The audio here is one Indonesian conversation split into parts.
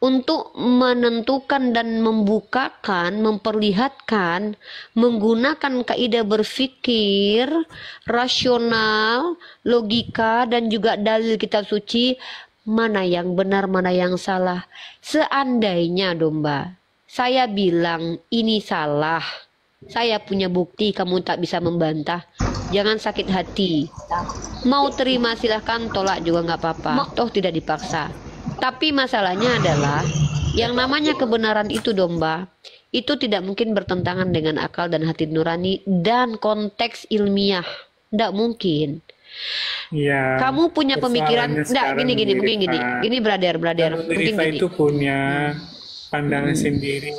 untuk menentukan dan membukakan, memperlihatkan, menggunakan kaidah berpikir, rasional, logika, dan juga dalil kitab suci, mana yang benar, mana yang salah. Seandainya domba, saya bilang ini salah, saya punya bukti, kamu tak bisa membantah, jangan sakit hati. Mau terima silahkan, tolak juga nggak apa-apa, toh tidak dipaksa. Tapi masalahnya adalah yang namanya kebenaran itu domba, itu tidak mungkin bertentangan dengan akal dan hati nurani dan konteks ilmiah. Tidak mungkin. Ya, Kamu punya pemikiran, persoalannya enggak, sekarang mungkin Rifa. gini brother, Kalau mungkin Rifa gini. itu punya pandangan sendiri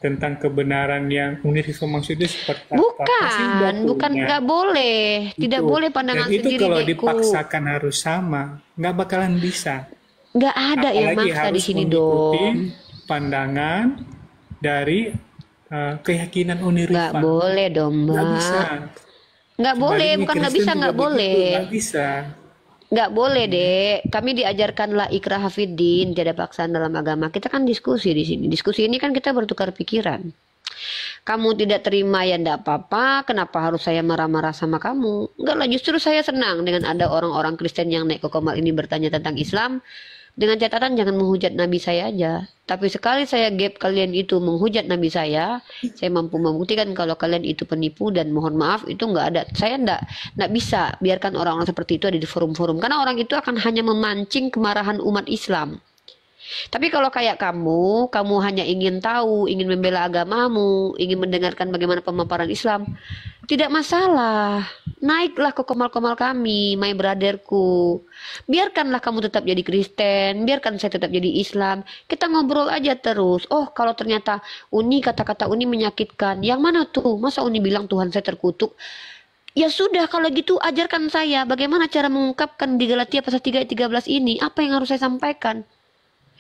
tentang kebenaran yang Rifa maksudnya seperti apa? Pasti udah Bukan, punya. nggak boleh, tidak Itu. boleh Dan pandangan itu sendiri, kalau Dekku. dipaksakan harus sama, nggak bakalan bisa. Nggak ada yang Apalagi maksa di harus sini mengikuti dong. pandangan dari keyakinan Nggak Rifa. boleh domba. Nggak bisa. Nggak boleh, Sebaliknya bukan nggak Kristen bisa, juga nggak begitu, boleh. nggak bisa. Nggak boleh, Dek. Kami diajarkan la ikrah fiddin, tiada paksaan dalam agama. Kita kan diskusi di sini. Diskusi ini kan kita bertukar pikiran. Kamu tidak terima ya ndak apa-apa. Kenapa harus saya marah-marah sama kamu? Enggak lah, justru saya senang dengan ada orang-orang Kristen yang naik ke Komal ini bertanya tentang Islam. Dengan catatan jangan menghujat Nabi saya aja. Tapi sekali saya gap kalian itu menghujat Nabi saya mampu membuktikan kalau kalian itu penipu dan mohon maaf itu nggak ada. Saya ndak bisa biarkan orang-orang seperti itu ada di forum-forum karena orang itu akan hanya memancing kemarahan umat Islam. Tapi kalau kayak kamu hanya ingin tahu, ingin membela agamamu, ingin mendengarkan bagaimana pemaparan Islam, tidak masalah. Naiklah ke komal-komal kami, my brotherku. Biarkanlah kamu tetap jadi Kristen, biarkan saya tetap jadi Islam. Kita ngobrol aja terus. Oh, kalau ternyata kata-kata Uni menyakitkan, yang mana tuh? Masa Uni bilang Tuhan saya terkutuk? Ya sudah, kalau gitu ajarkan saya bagaimana cara mengungkapkan di Galatia pasal 3 ayat 13 ini. Apa yang harus saya sampaikan?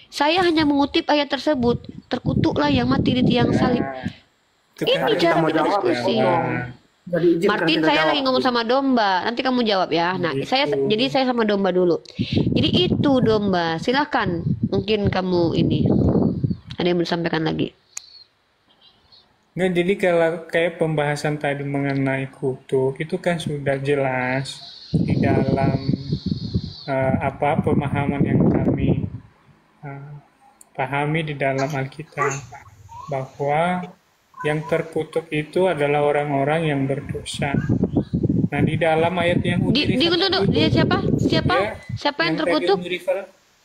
Saya hanya mengutip ayat tersebut. Terkutuklah yang mati di tiang salib. Ini cara kita diskusi. Martin, saya lagi ngomong sama domba. Nanti kamu jawab ya. Nah, jadi saya sama domba dulu. Jadi itu domba. Silahkan. Mungkin kamu ini ada yang mau disampaikan lagi. Nggak, jadi kalau kayak pembahasan tadi mengenai kutuk itu kan sudah jelas di dalam pemahaman yang kami pahami di dalam Alkitab, bahwa yang terkutuk itu adalah orang-orang yang berdosa. Nah, di dalam ayat yang dia siapa yang terkutuk?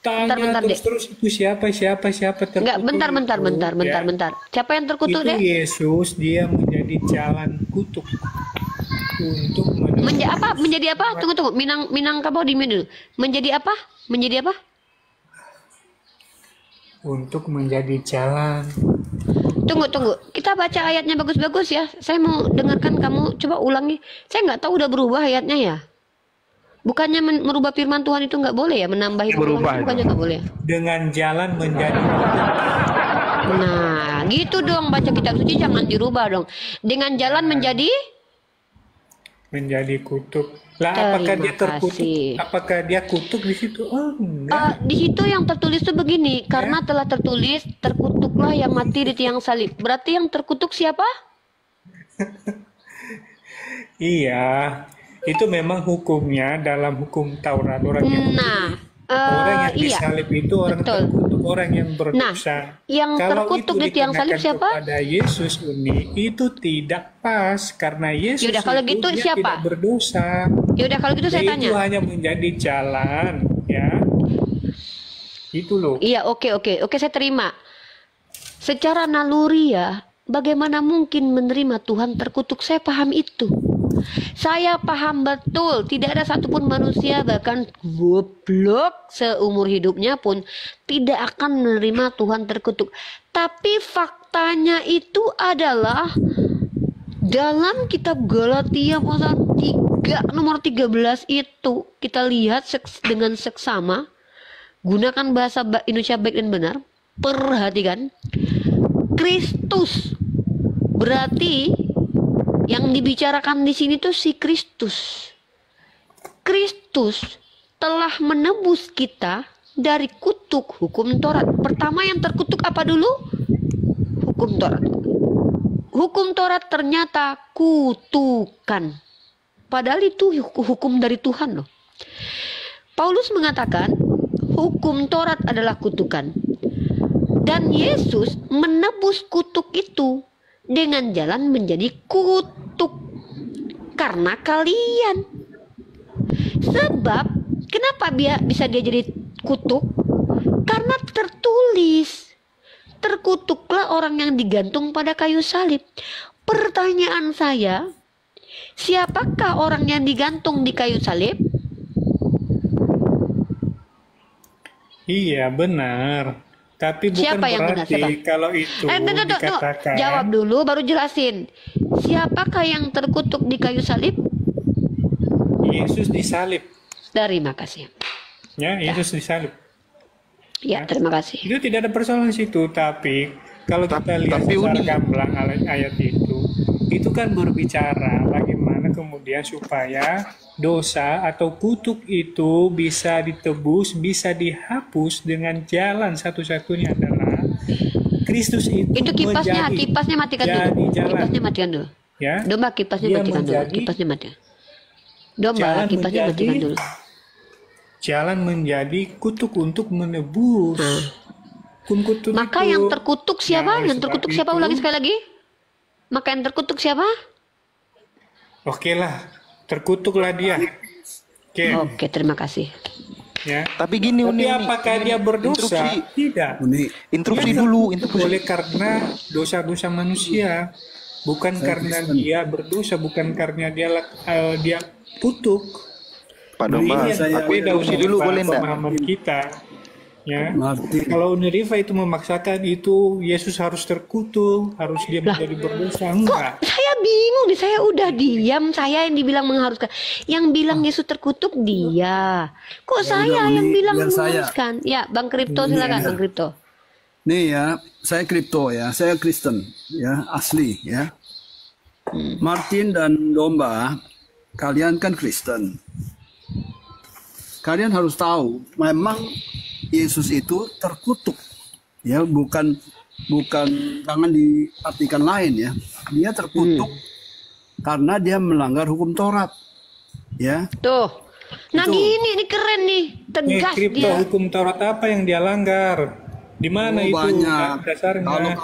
Tanya terus itu siapa terkutuk. Enggak, bentar. Siapa yang terkutuk, itu deh? Yesus, dia menjadi jalan kutuk untuk menjadi apa? Tunggu. Minangkabau di dulu. Menjadi apa? Untuk menjadi jalan. Tunggu. Kita baca ayatnya bagus-bagus ya. Saya mau dengarkan kamu coba ulangi. Saya nggak tahu udah berubah ayatnya ya. Bukannya merubah firman Tuhan itu nggak boleh ya, menambahi berubah. Bukannya nggak boleh. Dengan jalan menjadi kutuk. Nah, gitu dong, baca kitab suci jangan dirubah dong. Dengan jalan menjadi kutuk. Lah, apakah dia terkutuk? kasih. Apakah dia kutuk di situ? Oh, enggak. Di situ yang tertulis itu begini, karena telah tertulis terkutuklah yang mati di tiang salib. Berarti yang terkutuk siapa? Iya, itu memang hukumnya dalam hukum Taurat orang yang disalib itu orang terkutuk, orang yang berdosa. Yang terkutuk di tiang salib siapa? Pada Yesus itu tidak pas karena Yesus kalau gitu dia siapa? tidak berdosa. Yaudah kalau gitu saya tanya. Itu hanya menjadi jalan, ya. Itu loh. Iya, oke, saya terima. Secara naluri ya, bagaimana mungkin menerima Tuhan terkutuk? Saya paham itu. Saya paham betul, tidak ada satupun manusia, bahkan goblok seumur hidupnya pun tidak akan menerima Tuhan terkutuk. Tapi faktanya itu adalah dalam kitab Galatia pasal 3 nomor 13 itu kita lihat dengan seksama, gunakan bahasa Indonesia baik dan benar. Perhatikan, Kristus berarti yang dibicarakan di sini tuh si Kristus. Kristus telah menebus kita dari kutuk hukum Taurat. Pertama yang terkutuk apa dulu? Hukum Taurat. Hukum Taurat ternyata kutukan. Padahal itu hukum dari Tuhan loh. Paulus mengatakan hukum Taurat adalah kutukan. Dan Yesus menebus kutuk itu dengan jalan menjadi kutuk karena kalian. Sebab kenapa bisa dia jadi kutuk? Karena tertulis, terkutuklah orang yang digantung pada kayu salib. Pertanyaan saya, siapakah orang yang digantung di kayu salib? Iya, benar. Tapi bukan Siapa yang benar? berarti Siapa? kalau itu dikatakan Jawab dulu baru jelasin. Siapakah yang terkutuk di kayu salib? Yesus disalib. Terima kasih. Ya, Yesus disalib. Ya, terima kasih. Itu tidak ada persoalan di situ, tapi kalau kita lihat secara gamblang ayat itu kan berbicara bagaimana kemudian supaya dosa atau kutuk itu bisa ditebus, bisa dihapus dengan jalan satu-satunya adalah Kristus itu kipasnya matikan dulu. Kipasnya matikan dulu. Ya. Domba kipasnya matikan dulu. Kipasnya matikan. Domba kipasnya matikan dulu. Jalan menjadi kutuk untuk menebus. Kutuk maka itu, yang terkutuk siapa? Yang terkutuk siapa? Ulangi sekali lagi. Maka yang terkutuk siapa? Oke lah, terkutuklah dia. Oke, terima kasih. Ya. Tapi gini, Tapi apakah dia berdosa? Tidak. Interupsi dulu. Oleh karena dosa-dosa manusia, bukan karena dia berdosa, bukan karena dia kutuk. Pak Domba, beda dulu boleh enggak? pemahaman kita. Ya. Kalau Unirifa itu memaksakan itu Yesus harus terkutuk, harus dia menjadi berdosa. Enggak. Saya bingung nih, saya udah diam, saya yang dibilang mengharuskan. Yang bilang Yesus terkutuk dia. Kok saya yang bilang mengharuskan? Ya, Bang Kripto silakan, Bang Kripto. Nih ya, saya Kripto ya, saya Kristen ya, asli ya. Martin dan Domba, kalian kan Kristen. Kalian harus tahu, memang Yesus itu terkutuk, ya, bukan jangan diartikan lain ya. Dia terkutuk karena dia melanggar hukum Taurat, ya. Tuh, nah ini keren nih, tegas Kripto, dia. hukum Taurat apa yang dia langgar? Di mana itu banyak. dasarnya?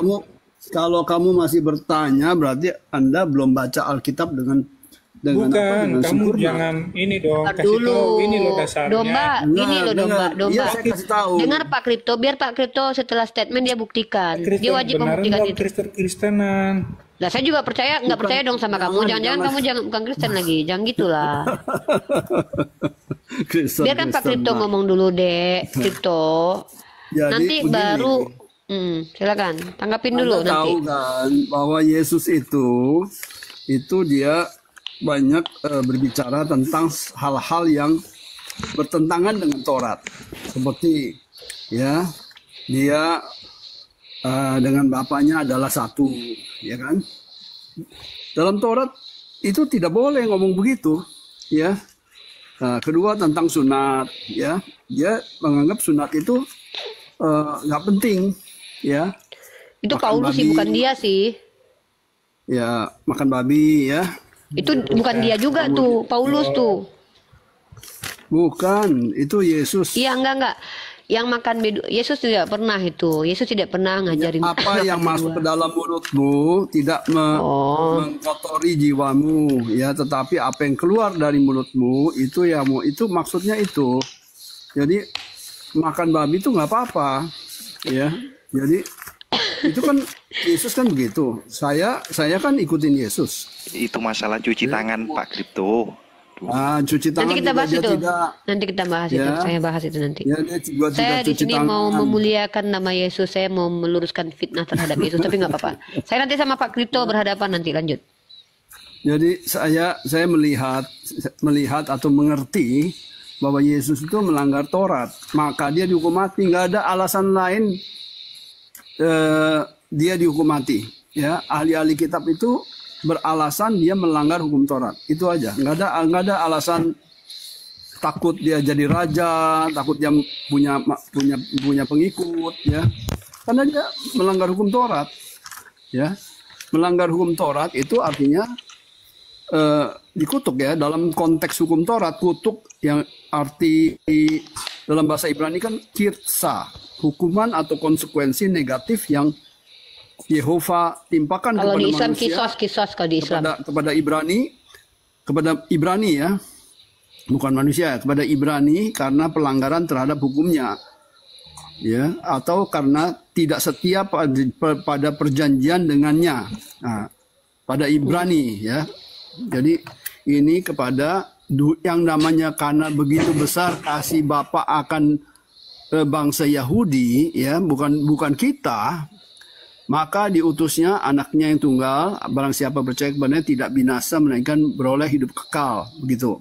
Kalau kamu masih bertanya, berarti Anda belum baca Alkitab dengan Bukan, dengan kamu sempurna. jangan ini dong, kasih Dulu, tahu ini loh dasarnya. Domba, ini loh Domba. Iya, saya kasih tahu. Dengar Pak Kripto, biar Pak Kripto setelah statement dia buktikan. Kristen, Dia wajib membuktikan itu. Kristenan. Lah saya juga percaya, nggak percaya dong sama kamu. Jangan-jangan kamu bukan Kristen lagi. Jangan gitulah. Biarkan Pak Kripto ngomong dulu, Dek. Kripto. Jadi, Nanti begini. baru silakan tanggapin dulu Anda nanti. tahu kan bahwa Yesus itu dia banyak berbicara tentang hal-hal yang bertentangan dengan Taurat, seperti ya dia dengan bapaknya adalah satu, ya kan? Dalam Taurat itu tidak boleh ngomong begitu, ya. Nah, kedua tentang sunat, ya, dia menganggap sunat itu nggak penting, ya. Itu Makan Paulus sih, babi. bukan dia sih. Ya, makan babi, ya. Itu bukan dia juga tuh, Paulus tuh. Bukan, itu Yesus. Iya, enggak. Yang makan Yesus tidak pernah itu. Yesus tidak pernah ngajarin Apa yang masuk ke dalam mulutmu tidak mengkotori jiwamu, ya, tetapi apa yang keluar dari mulutmu itu ya, itu maksudnya itu. Jadi makan babi itu nggak apa-apa, ya. Jadi itu kan Yesus kan begitu. Saya kan ikutin Yesus. Itu masalah cuci tangan Pak Kripto. Cuci tangan. Nanti kita bahas itu. Tidak, Nanti kita bahas Ya. itu. Saya bahas itu nanti. ya, dia juga Saya tidak di cuci sini tangan. mau memuliakan nama Yesus. Saya mau meluruskan fitnah terhadap Yesus, tapi nggak apa-apa. Saya nanti sama Pak Kripto berhadapan nanti, lanjut. Jadi saya melihat atau mengerti bahwa Yesus itu melanggar Taurat, maka dia dihukum mati. Nggak ada alasan lain dia dihukum mati. Ya, ahli-ahli kitab itu beralasan dia melanggar hukum Taurat. Itu aja. Nggak ada alasan takut dia jadi raja, takut dia punya pengikut, ya. Karena dia melanggar hukum Taurat, ya. Melanggar hukum Taurat itu artinya dikutuk, ya. Dalam konteks hukum Taurat, kutuk yang arti dalam bahasa Ibrani kan kirsa, hukuman atau konsekuensi negatif yang Yehova timpakan Kalau kepada di Islam manusia, kisos kalau di Islam. kepada Ibrani, ya, bukan manusia, kepada Ibrani karena pelanggaran terhadap hukumnya, ya, atau karena tidak setia pada perjanjian dengannya. Nah, pada Ibrani, ya. Jadi ini kepada yang namanya karena begitu besar kasih Bapa akan bangsa Yahudi, ya, bukan kita, maka diutusnya anaknya yang tunggal, barang siapa percaya kepadanya tidak binasa melainkan beroleh hidup kekal, begitu.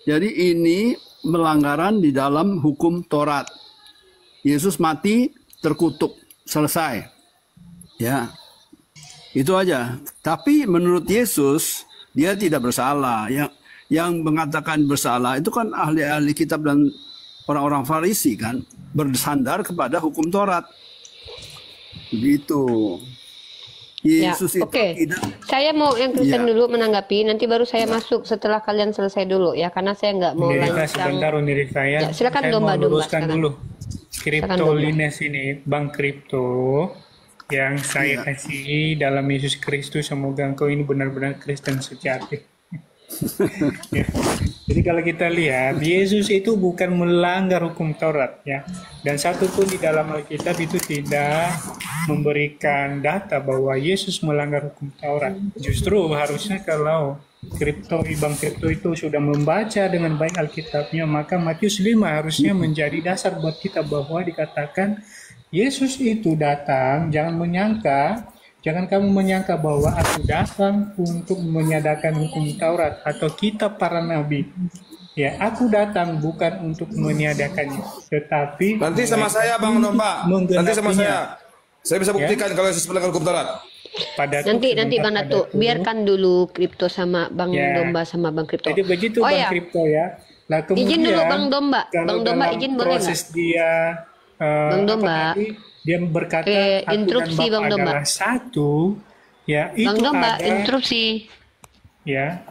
Jadi ini melanggaran di dalam hukum Taurat. Yesus mati, terkutuk, selesai. Ya. Itu aja. Tapi menurut Yesus dia tidak bersalah. Yang mengatakan bersalah itu kan ahli-ahli kitab dan orang-orang Farisi kan, bersandar kepada hukum Taurat. Begitu. Yesus itu tidak. Saya mau yang Kristen dulu menanggapi, nanti baru saya masuk setelah kalian selesai dulu ya, karena saya nggak mau Nirika sebentar, Nirika ya. Silakan saya domba mau luruskan dulu. Silakan Kriptolines ini, Bang Kripto, yang saya kasih dalam Yesus Kristus, semoga engkau ini benar-benar Kristen sejati. Ya. Jadi kalau kita lihat, Yesus itu bukan melanggar hukum Taurat, ya. Dan satu pun di dalam Alkitab itu tidak memberikan data bahwa Yesus melanggar hukum Taurat. Justru harusnya kalau Bang Kripto itu sudah membaca dengan baik Alkitabnya, maka Matius 5 harusnya menjadi dasar buat kita bahwa dikatakan Yesus itu datang, jangan kamu menyangka bahwa aku datang untuk menyadarkan hukum Taurat atau kitab para nabi. Ya, aku datang bukan untuk meniadakannya, tetapi nanti sama saya Bang Domba. Nanti sama saya. Saya bisa buktikan kalau Yesus melanggar hukum Taurat. Nanti Bang Datu, biarkan dulu Kripto sama Bang Domba sama Bang Kripto. Jadi begitu Bang Kripto ya. Nah, kemudian, izin dulu Bang Domba. Bang Domba izin boleh nggak? Proses dia Bang Domba. Dia berkata instruksi aku dan Bang Domba adalah satu, ya itu Bang Domba ada, instruksi. Ya.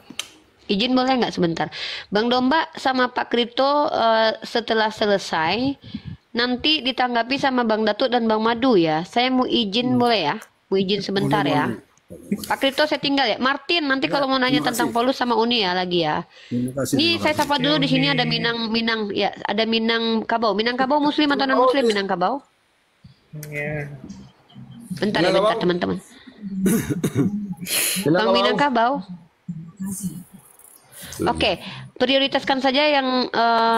Izin boleh nggak sebentar? Bang Domba sama Pak Kripto setelah selesai nanti ditanggapi sama Bang Datuk dan Bang Madu ya. Saya mau izin boleh ya? Mau izin sebentar ya. Pak Kripto saya tinggal ya. Martin nanti kalau mau nanya tentang Paulus sama Uni ya lagi ya. Ini saya sapa dulu, di sini ada Minang ya, ada Minang Kabau. Minang Kabau Muslim atau non Muslim Minang Kabau? Ya. Bentar ya, bentar teman-teman. Bang Minangkabau. Oke, prioritaskan saja yang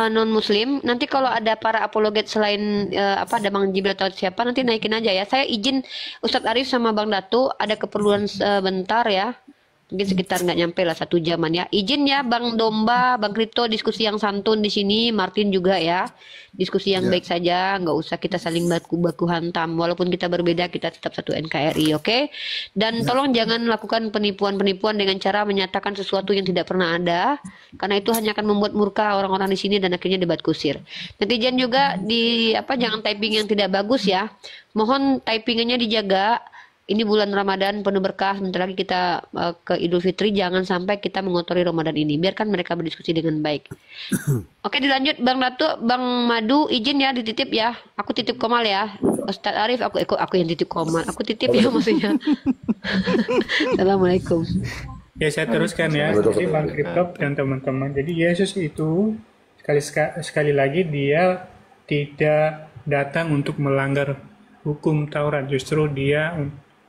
non Muslim. Nanti kalau ada para apologet selain ada Bang Jibril atau siapa, nanti naikin aja ya. Saya izin Ustadz Arif sama Bang Datu ada keperluan sebentar ya. Mungkin sekitar nggak nyampe lah 1 jaman ya. Izin ya Bang Domba, Bang Kripto diskusi yang santun di sini, Martin juga ya. Diskusi yang baik saja, nggak usah kita saling baku-baku hantam. Walaupun kita berbeda, kita tetap satu NKRI, oke? Dan tolong jangan lakukan penipuan-penipuan dengan cara menyatakan sesuatu yang tidak pernah ada, karena itu hanya akan membuat murka orang-orang di sini dan akhirnya debat kusir. Netizen juga jangan typing yang tidak bagus ya. Mohon typingannya dijaga. Ini bulan Ramadan penuh berkah, sebentar lagi kita ke Idul Fitri, jangan sampai kita mengotori Ramadan ini. Biarkan mereka berdiskusi dengan baik. Oke, dilanjut Bang Datu, Bang Madu izin ya dititip ya. Aku titip Komal ya. Ustadz Arif aku yang titip Komal. Aku titip ya maksudnya. Assalamualaikum. Ya saya teruskan ya. Jadi Bang Kripto dan teman-teman. Jadi Yesus itu sekali lagi dia tidak datang untuk melanggar hukum Taurat, justru dia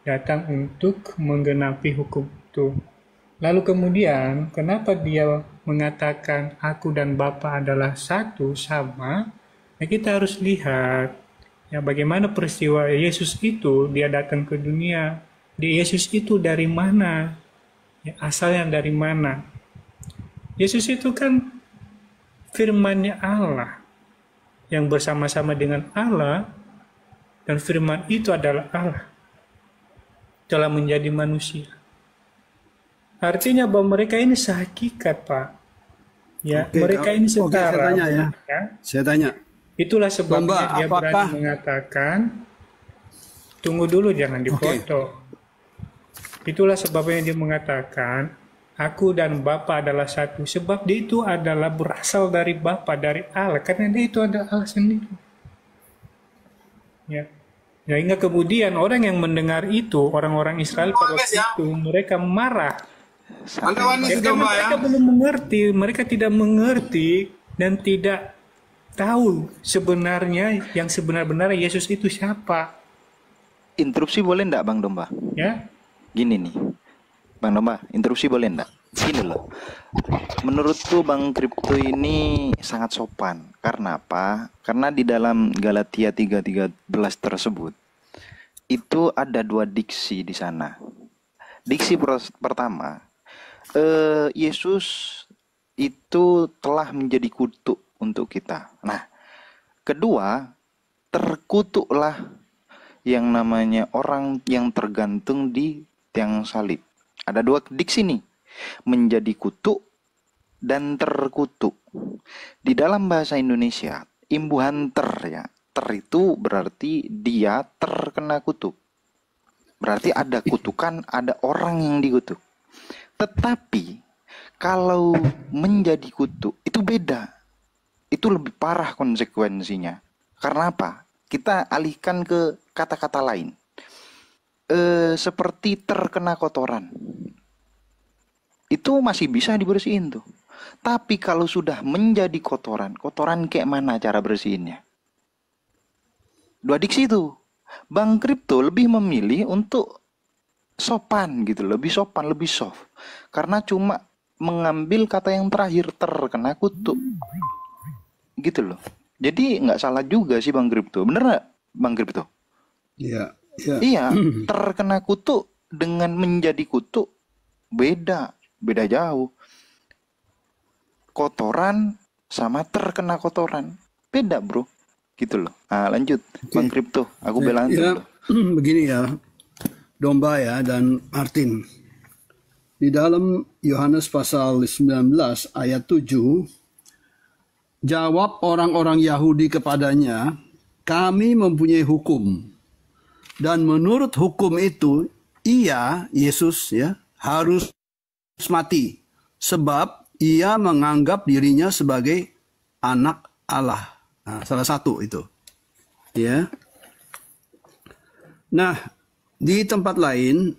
datang untuk menggenapi hukum itu. Lalu kemudian, kenapa dia mengatakan aku dan Bapa adalah satu sama? Ya, kita harus lihat ya bagaimana peristiwa Yesus itu dia datang ke dunia. Yesus itu dari mana? Ya, asalnya dari mana? Yesus itu kan firman-Nya Allah yang bersama-sama dengan Allah, dan firman itu adalah Allah telah menjadi manusia. Artinya bahwa mereka ini sehakikat, Pak. Ya, Oke, mereka ini oke, saya setara. tanya ya. Ya. Saya tanya. Itulah sebabnya Domba, dia berani apakah- mengatakan, tunggu dulu jangan dipoto. Itulah sebabnya dia mengatakan, aku dan Bapa adalah satu. Sebab dia itu adalah berasal dari Bapa, dari Allah. Karena dia itu ada Allah sendiri. Ya. Sehingga kemudian orang yang mendengar itu, orang-orang Israel pada waktu itu, mereka marah. Anda Ya, si karena domba ya. mereka belum mengerti, mereka tidak mengerti dan tidak tahu sebenarnya yang sebenar-benar Yesus itu siapa. Interupsi boleh ndak Bang Domba? Ya, Gini nih, Bang Domba, interupsi boleh ndak? Gini loh, menurutku Bang Kripto ini sangat sopan. Karena apa? Karena di dalam Galatia 3:13 tersebut, itu ada 2 diksi di sana. Diksi pertama, Yesus itu telah menjadi kutuk untuk kita. Nah, kedua, terkutuklah yang namanya orang yang tergantung di tiang salib. Ada 2 diksi nih, menjadi kutuk dan terkutuk. Di dalam bahasa Indonesia, imbuhan ter ya. Ter itu berarti dia terkena kutuk. Berarti ada kutukan, ada orang yang dikutuk. Tetapi kalau menjadi kutuk itu beda. Itu lebih parah konsekuensinya. Karena apa? Kita alihkan ke kata-kata lain. Seperti terkena kotoran. Itu masih bisa dibersihin tuh. Tapi kalau sudah menjadi kotoran, kotoran kayak mana cara bersihinnya? 2 diksi itu. Bang Kripto lebih memilih untuk sopan gitu, lebih sopan, lebih soft. Karena cuma mengambil kata yang terakhir, terkena kutuk. Gitu loh. Jadi nggak salah juga sih Bang Kripto. Bener nggak Bang Kripto? Iya. Ya. Iya, terkena kutuk dengan menjadi kutuk beda jauh. Kotoran sama terkena kotoran beda bro, gitu loh. Nah, lanjut Bang Kripto, aku bela Ya, begini ya, Domba ya dan Martin. Di dalam Yohanes pasal 19 ayat 7, jawab orang-orang Yahudi kepadanya, kami mempunyai hukum. Dan menurut hukum itu, ia, Yesus ya, harus mati. Sebab ia menganggap dirinya sebagai anak Allah. Nah, salah satu itu. Ya. Nah, di tempat lain,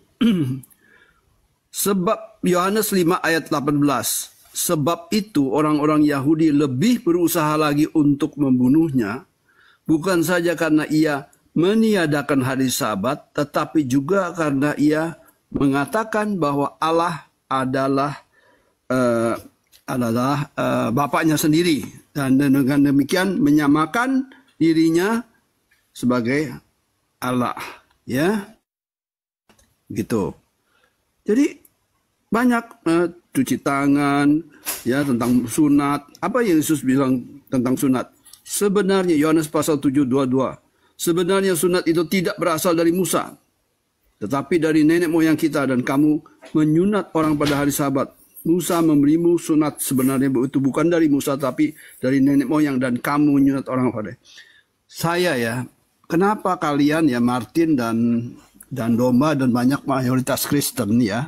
sebab Yohanes 5 ayat 18, sebab itu orang-orang Yahudi lebih berusaha lagi untuk membunuhnya, bukan saja karena ia meniadakan hari Sabat, tetapi juga karena ia mengatakan bahwa Allah adalah Bapaknya sendiri, dan dengan demikian menyamakan dirinya sebagai Allah, ya, gitu. Jadi banyak cuci tangan, ya, tentang sunat. Apa yang Yesus bilang tentang sunat? Sebenarnya Yohanes pasal 7:22. Sebenarnya sunat itu tidak berasal dari Musa, tetapi dari nenek moyang kita, dan kamu menyunat orang pada hari Sabat. Musa memberimu sunat, sebenarnya itu bukan dari Musa, tapi dari nenek moyang, dan kamu menyunat orang pada. Saya ya, kenapa kalian ya Martin dan Domba dan banyak mayoritas Kristen ya,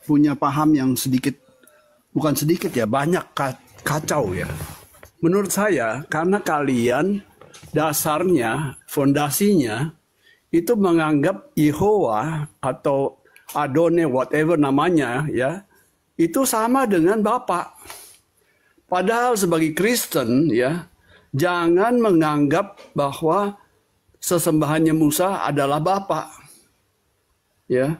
punya paham yang sedikit, bukan sedikit ya, banyak kacau ya. Menurut saya, karena kalian dasarnya, fondasinya, itu menganggap Yehova atau Adone, whatever namanya, ya, itu sama dengan Bapa. Padahal sebagai Kristen, ya, jangan menganggap bahwa sesembahannya Musa adalah Bapa. Ya,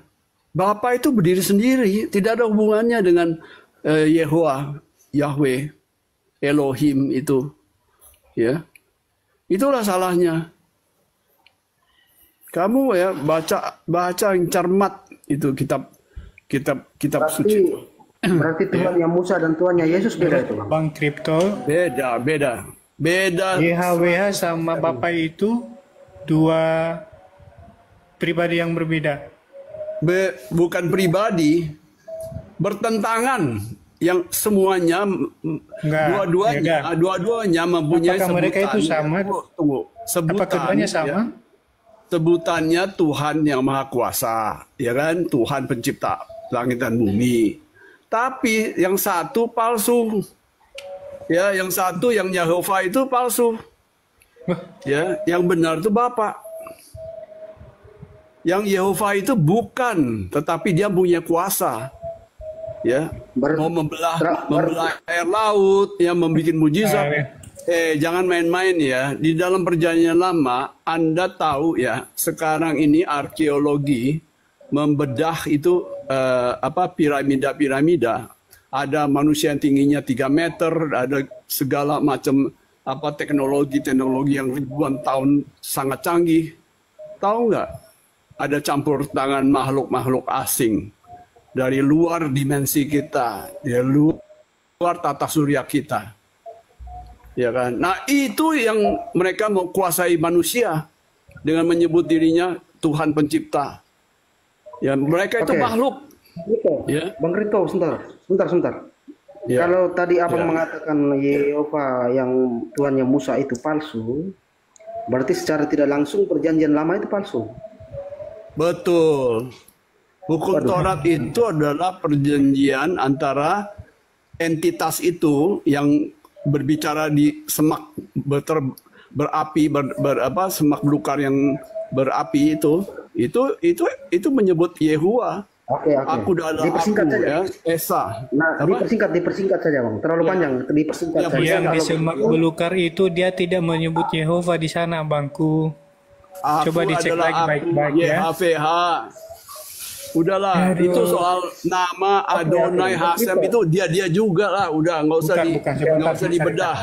Bapa itu berdiri sendiri, tidak ada hubungannya dengan Yehova, Yahweh, Elohim itu, ya. Itulah salahnya. Kamu ya baca yang cermat itu kitab suci. Berarti Tuhannya Musa dan Tuhannya Yesus beda itu, Bang. Bang Kripto, Beda. YHWH sama Bapa itu 2 pribadi yang berbeda. Bukan pribadi, bertentangan. yang semuanya Enggak, ya udah. dua-duanya mempunyai Apakah mereka itu sebutan. sama? Tunggu, Apa keduanya sama? ya, sebutannya Tuhan yang Maha Kuasa, ya kan? Tuhan pencipta langit dan bumi. Tapi yang satu palsu. Ya, yang satu yang Yehova itu palsu. Ya, yang benar itu Bapa. Yang Yehova itu bukan, tetapi dia punya kuasa. Ya, mau membelah air laut, yang membuat mujizat. Jangan main-main ya. Di dalam Perjanjian Lama, Anda tahu ya, sekarang ini arkeologi membedah itu piramida-piramida. Ada manusia yang tingginya 3 meter, ada segala macam teknologi yang ribuan tahun sangat canggih. Tahu nggak? Ada campur tangan makhluk-makhluk asing dari luar dimensi kita, dari luar tata surya kita. Ya kan? Nah, itu yang mereka mau kuasai manusia dengan menyebut dirinya Tuhan pencipta. Ya, mereka itu makhluk. Ya. Bang Rito, sebentar. Ya. Kalau tadi Abang mengatakan Yehova yang Tuhannya Musa itu palsu, berarti secara tidak langsung Perjanjian Lama itu palsu. Betul. Hukum Taurat itu adalah perjanjian antara entitas itu yang berbicara di semak berapi, semak belukar yang berapi itu menyebut Yehuwa. Oke. Aku adalah dipersingkat aku, saja. Ya, Esa. Nah, dipersingkat saja, Bang. Terlalu panjang, dipersingkat saja. Yang di semak belukar itu dia tidak menyebut Yehova di sana, Bangku. Coba dicek lagi baik-baik ya. YHVH. Udahlah, itu soal nama Adonai Hasem itu dia juga lah. Udah nggak usah dibedah.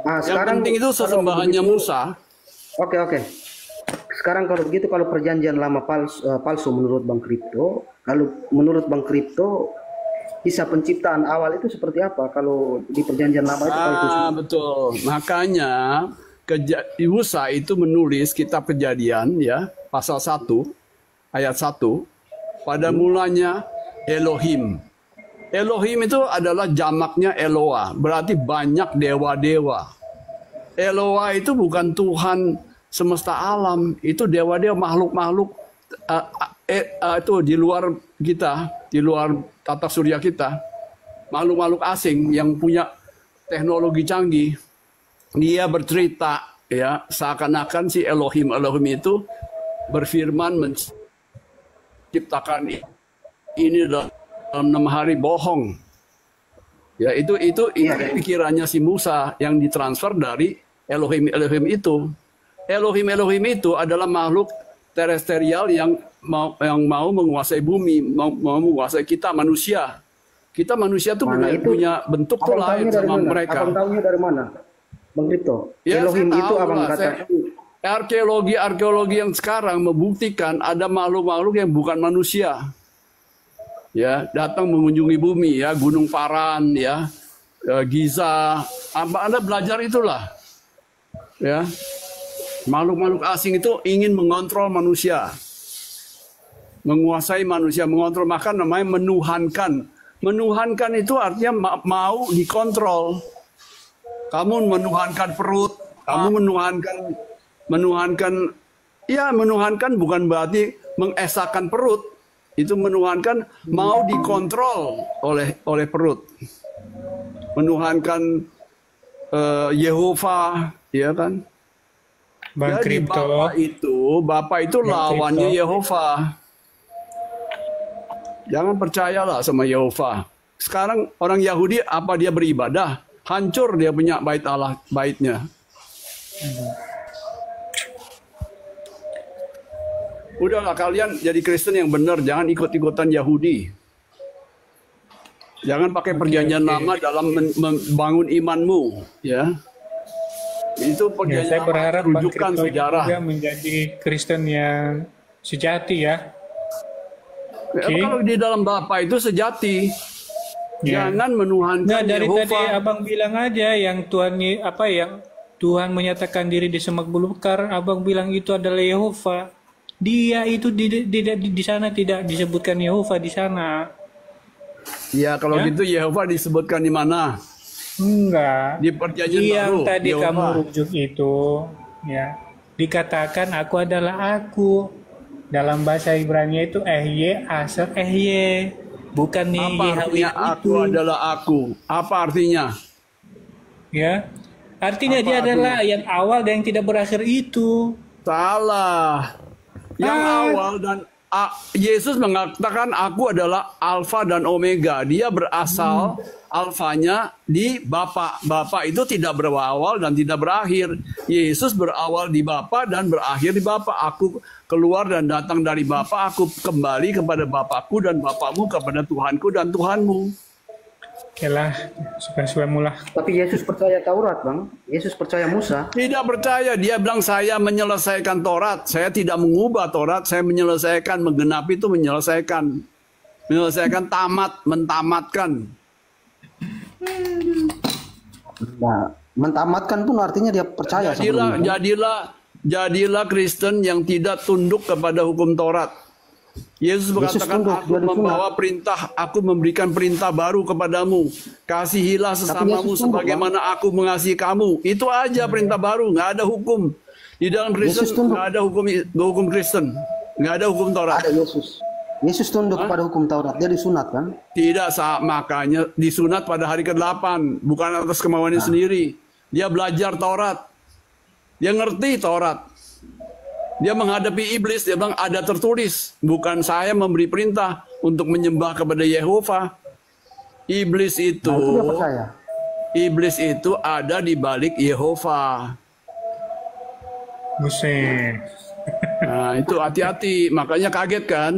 Nah, yang penting itu sesembahannya Musa. Oke. Sekarang kalau begitu, kalau Perjanjian Lama palsu menurut Bang Kripto, kalau menurut Bang Kripto, kisah penciptaan awal itu seperti apa? Kalau di Perjanjian Lama itu palsu. Betul. Makanya Musa itu menulis kitab Kejadian ya, pasal 1 ayat 1. Pada mulanya Elohim. Elohim itu adalah jamaknya Eloah, berarti banyak dewa-dewa. Eloah itu bukan Tuhan semesta alam, itu dewa-dewa, makhluk-makhluk itu di luar kita, di luar tata surya kita. Makhluk-makhluk asing yang punya teknologi canggih. Dia bercerita ya, seakan-akan si Elohim itu berfirman menciptakan ini dalam 6 hari, bohong. Ya, itu pikirannya si Musa yang ditransfer dari Elohim itu. Elohim itu adalah makhluk terestrial yang mau menguasai bumi, mau menguasai kita manusia. Kita manusia tuh punya bentuk tuh lain sama mereka. Abang tahunya dari mana, Bang Kripto? Ya, Elohim itu abang kata. Arkeologi yang sekarang membuktikan ada makhluk-makhluk yang bukan manusia. Ya, datang mengunjungi bumi ya, Gunung Paran ya, Giza. Anda belajar itulah. Ya. Makhluk-makhluk asing itu ingin mengontrol manusia. Menguasai manusia, mengontrol, maka namanya menuhankan. Menuhankan itu artinya mau dikontrol. Kamu menuhankan perut, kamu menuhankan bukan berarti mengesakan perut. Itu menuhankan mau dikontrol oleh perut. Menuhankan Yehova, ya kan? Bang Jadi Bapak itu lawannya Yehova. Jangan percayalah sama Yehova. Sekarang orang Yahudi apa dia beribadah? Hancur dia punya bait Allah, baitnya. Udahlah kalian jadi Kristen yang benar, jangan ikut-ikutan Yahudi. Jangan pakai perjanjian lama dalam membangun imanmu, ya. Itu perjanjian saya berharap rujukan sejarah. Juga menjadi Kristen yang sejati ya. Kalau di dalam Bapa itu sejati. Jangan menuhankan dari Yehova. tadi Abang bilang aja yang Tuhan menyatakan diri di semak belukar, Abang bilang itu adalah Yehova. Dia itu di sana tidak disebutkan Yehova di sana. Ya kalau Ya? gitu Yehova disebutkan di mana? Enggak. Di perjanjian Yang baru. tadi Yehova. kamu rujuk itu, ya, dikatakan aku adalah aku. Dalam bahasa Ibrani itu ehye, aser ehye. Bukan nih Apa artinya aku adalah aku? Apa artinya? Ya. Artinya Apa dia artinya? adalah yang awal dan yang tidak berakhir itu. Salah. Yang awal dan Yesus mengatakan aku adalah Alfa dan Omega. Dia berasal alfanya di Bapa. Bapa itu tidak berawal dan tidak berakhir. Yesus berawal di Bapa dan berakhir di Bapa. Aku keluar dan datang dari Bapa. Aku kembali kepada Bapakku dan Bapakmu, kepada Tuhanku dan Tuhanmu. Oke lah, suka-suka mulah. Tapi Yesus percaya Taurat, Bang. Yesus percaya Musa. Tidak percaya. Dia bilang saya menyelesaikan Taurat. Saya tidak mengubah Taurat. Saya menyelesaikan, menggenapi itu menyelesaikan. Menyelesaikan tamat, mentamatkan. Nah, mentamatkan pun artinya dia percaya sebelumnya. Jadilah Kristen yang tidak tunduk kepada hukum Taurat. Yesus mengatakan, tunduk, aku dia disunat. membawa perintah, aku memberikan perintah baru kepadamu. Kasihilah sesamamu Yesus tunduk, sebagaimana aku mengasihi kamu. Itu aja perintah baru, nggak ada hukum. Di dalam Kristen Yesus tunduk. nggak ada hukum Kristen, nggak ada hukum Taurat. Ada Yesus. Yesus tunduk pada hukum Taurat. Dia disunat kan? Tidak, makanya disunat pada hari ke-8, bukan atas kemauannya sendiri. Dia belajar Taurat. Dia ngerti Taurat. Dia menghadapi iblis, dia bilang ada tertulis, bukan saya memberi perintah untuk menyembah kepada Yehova. Iblis itu, Nah, itu dia percaya. iblis itu ada di balik Yehova. Buset. Nah, itu hati-hati, makanya kaget kan?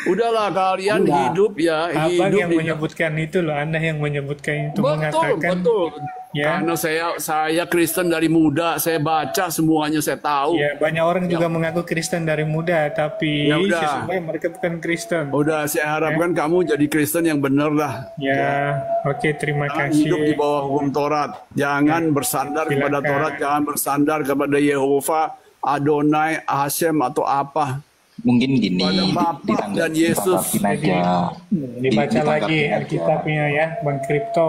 Udahlah kalian Enggak. hidup ya, Abang hidup yang menyebutkan itu loh, Anda yang menyebutkan itu betul, mengatakan betul. ya. Karena saya Kristen dari muda, saya baca semuanya, saya tahu. Ya, banyak orang juga mengaku Kristen dari muda, tapi Ya udah. sesungguhnya mereka bukan Kristen. Udah, saya harapkan kamu jadi Kristen yang benar lah. Ya, oke, terima Jangan hidup di kasih. bawah hukum Taurat. Jangan bersandar kepada Silakan. Taurat, jangan bersandar kepada Yehova, Adonai, Hashem atau apa. Mungkin gini, Pada Bapa dan Yesus. ditanggapin aja. Dibaca lagi Ditanggapin aja. Alkitabnya ya, Bang Kripto.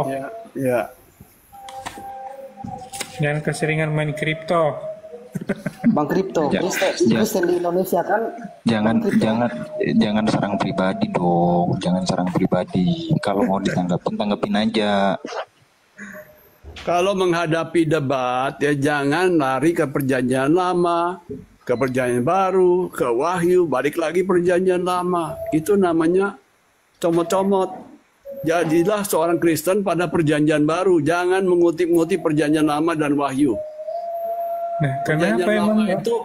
Ya. Jangan keseringan main kripto. Bang Kripto, Ya, Kristen di Indonesia kan? Jangan serang pribadi dong, jangan serang pribadi. Kalau mau tanggapin aja. Kalau menghadapi debat, ya jangan lari ke perjanjian lama, ke perjanjian baru, ke wahyu, balik lagi perjanjian lama. Itu namanya comot-comot. Jadilah seorang Kristen pada perjanjian baru. Jangan mengutip-ngutip perjanjian lama dan wahyu. Nah, kenapa Perjanjian emang lama ya? itu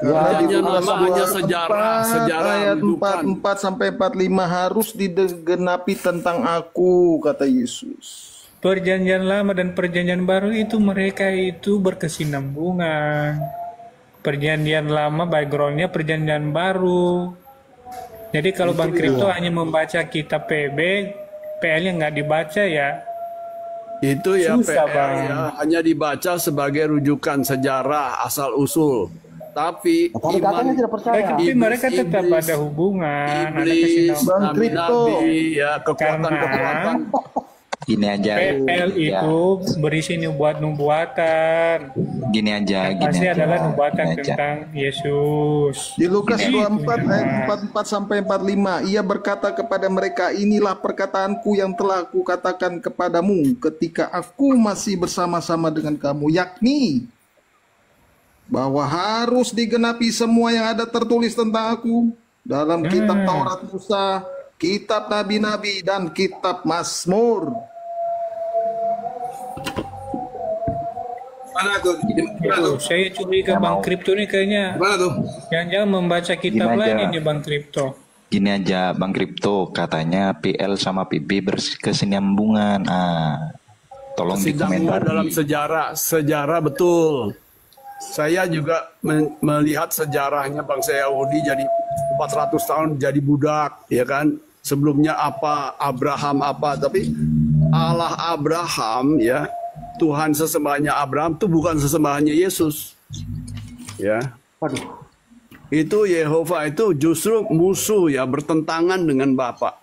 perjanjian lama hanya sejarah ayat rujukan. 44 sampai 45 harus digenapi tentang aku, kata Yesus. Perjanjian lama dan perjanjian baru itu mereka itu berkesinambungan. Perjanjian lama backgroundnya perjanjian baru. Jadi kalau Bang Kripto hanya membaca kitab PB, PL-nya nggak dibaca ya. Itu ya Susah, PL Bang. ya, hanya dibaca sebagai rujukan sejarah asal usul. Tapi Tadi katanya tidak percaya. Tapi mereka tetap iblis, ada hubungan, ada iblis, kesinambungan. Bang Kripto. nabi-nabi, ya kekuatan-kekuatan. Gini aja. PL ya, itu berisi nubuatan. gini aja. Pasti adalah nubuatan gini aja. tentang Yesus. Di Lukas Gitu, 24 ayat ya. 44 sampai 45, ia berkata kepada mereka, inilah perkataanku yang telah aku katakan kepadamu ketika aku masih bersama-sama dengan kamu, yakni bahwa harus digenapi semua yang ada tertulis tentang aku dalam kitab Taurat Musa, kitab nabi-nabi, dan kitab Mazmur. Mana tuh? Gimana tuh? Saya curiga Bang Kripto ini kayaknya Gimana tuh? jangan-jangan membaca kitab Gini lain aja. ini Bang Kripto. Gini aja, Bang Kripto, katanya PL sama PB berkesinambungan. Tolong Kesinambungan dikomentari. dalam sejarah betul. Saya juga melihat sejarahnya bangsa Yahudi jadi 400 tahun jadi budak, ya kan? Sebelumnya apa, Abraham apa, tapi Allah Abraham ya, Tuhan sesembahannya Abraham itu bukan sesembahannya Yesus. Ya. Waduh. Itu Yehova itu justru musuh ya, bertentangan dengan Bapa.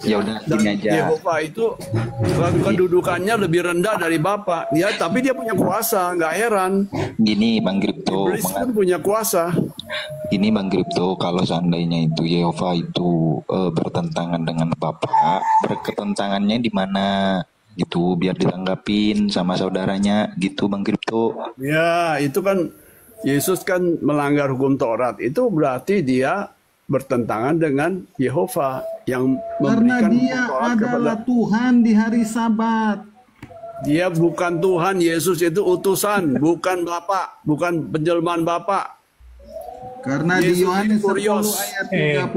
Ya udah Dan gini aja. Yehova itu kedudukannya lebih rendah dari Bapa. Ya, tapi dia punya kuasa, nggak heran. Gini Bang Kripto, Iblis kan punya kuasa. ini Bang Kripto, kalau seandainya itu Yehova itu bertentangan dengan Bapa, berketentangannya di mana gitu, biar ditanggapin sama saudaranya gitu Bang Kripto. Ya, itu kan Yesus kan melanggar hukum Taurat. Itu berarti dia bertentangan dengan Yehova yang Karena memberikan dia hukum Taurat kepada adalah Tuhan di hari Sabat. dia. Bukan Tuhan. Yesus itu utusan, bukan Bapa, bukan penjelmaan Bapa. Karena di Yesus Yohanes 10 Kurios. ayat 30,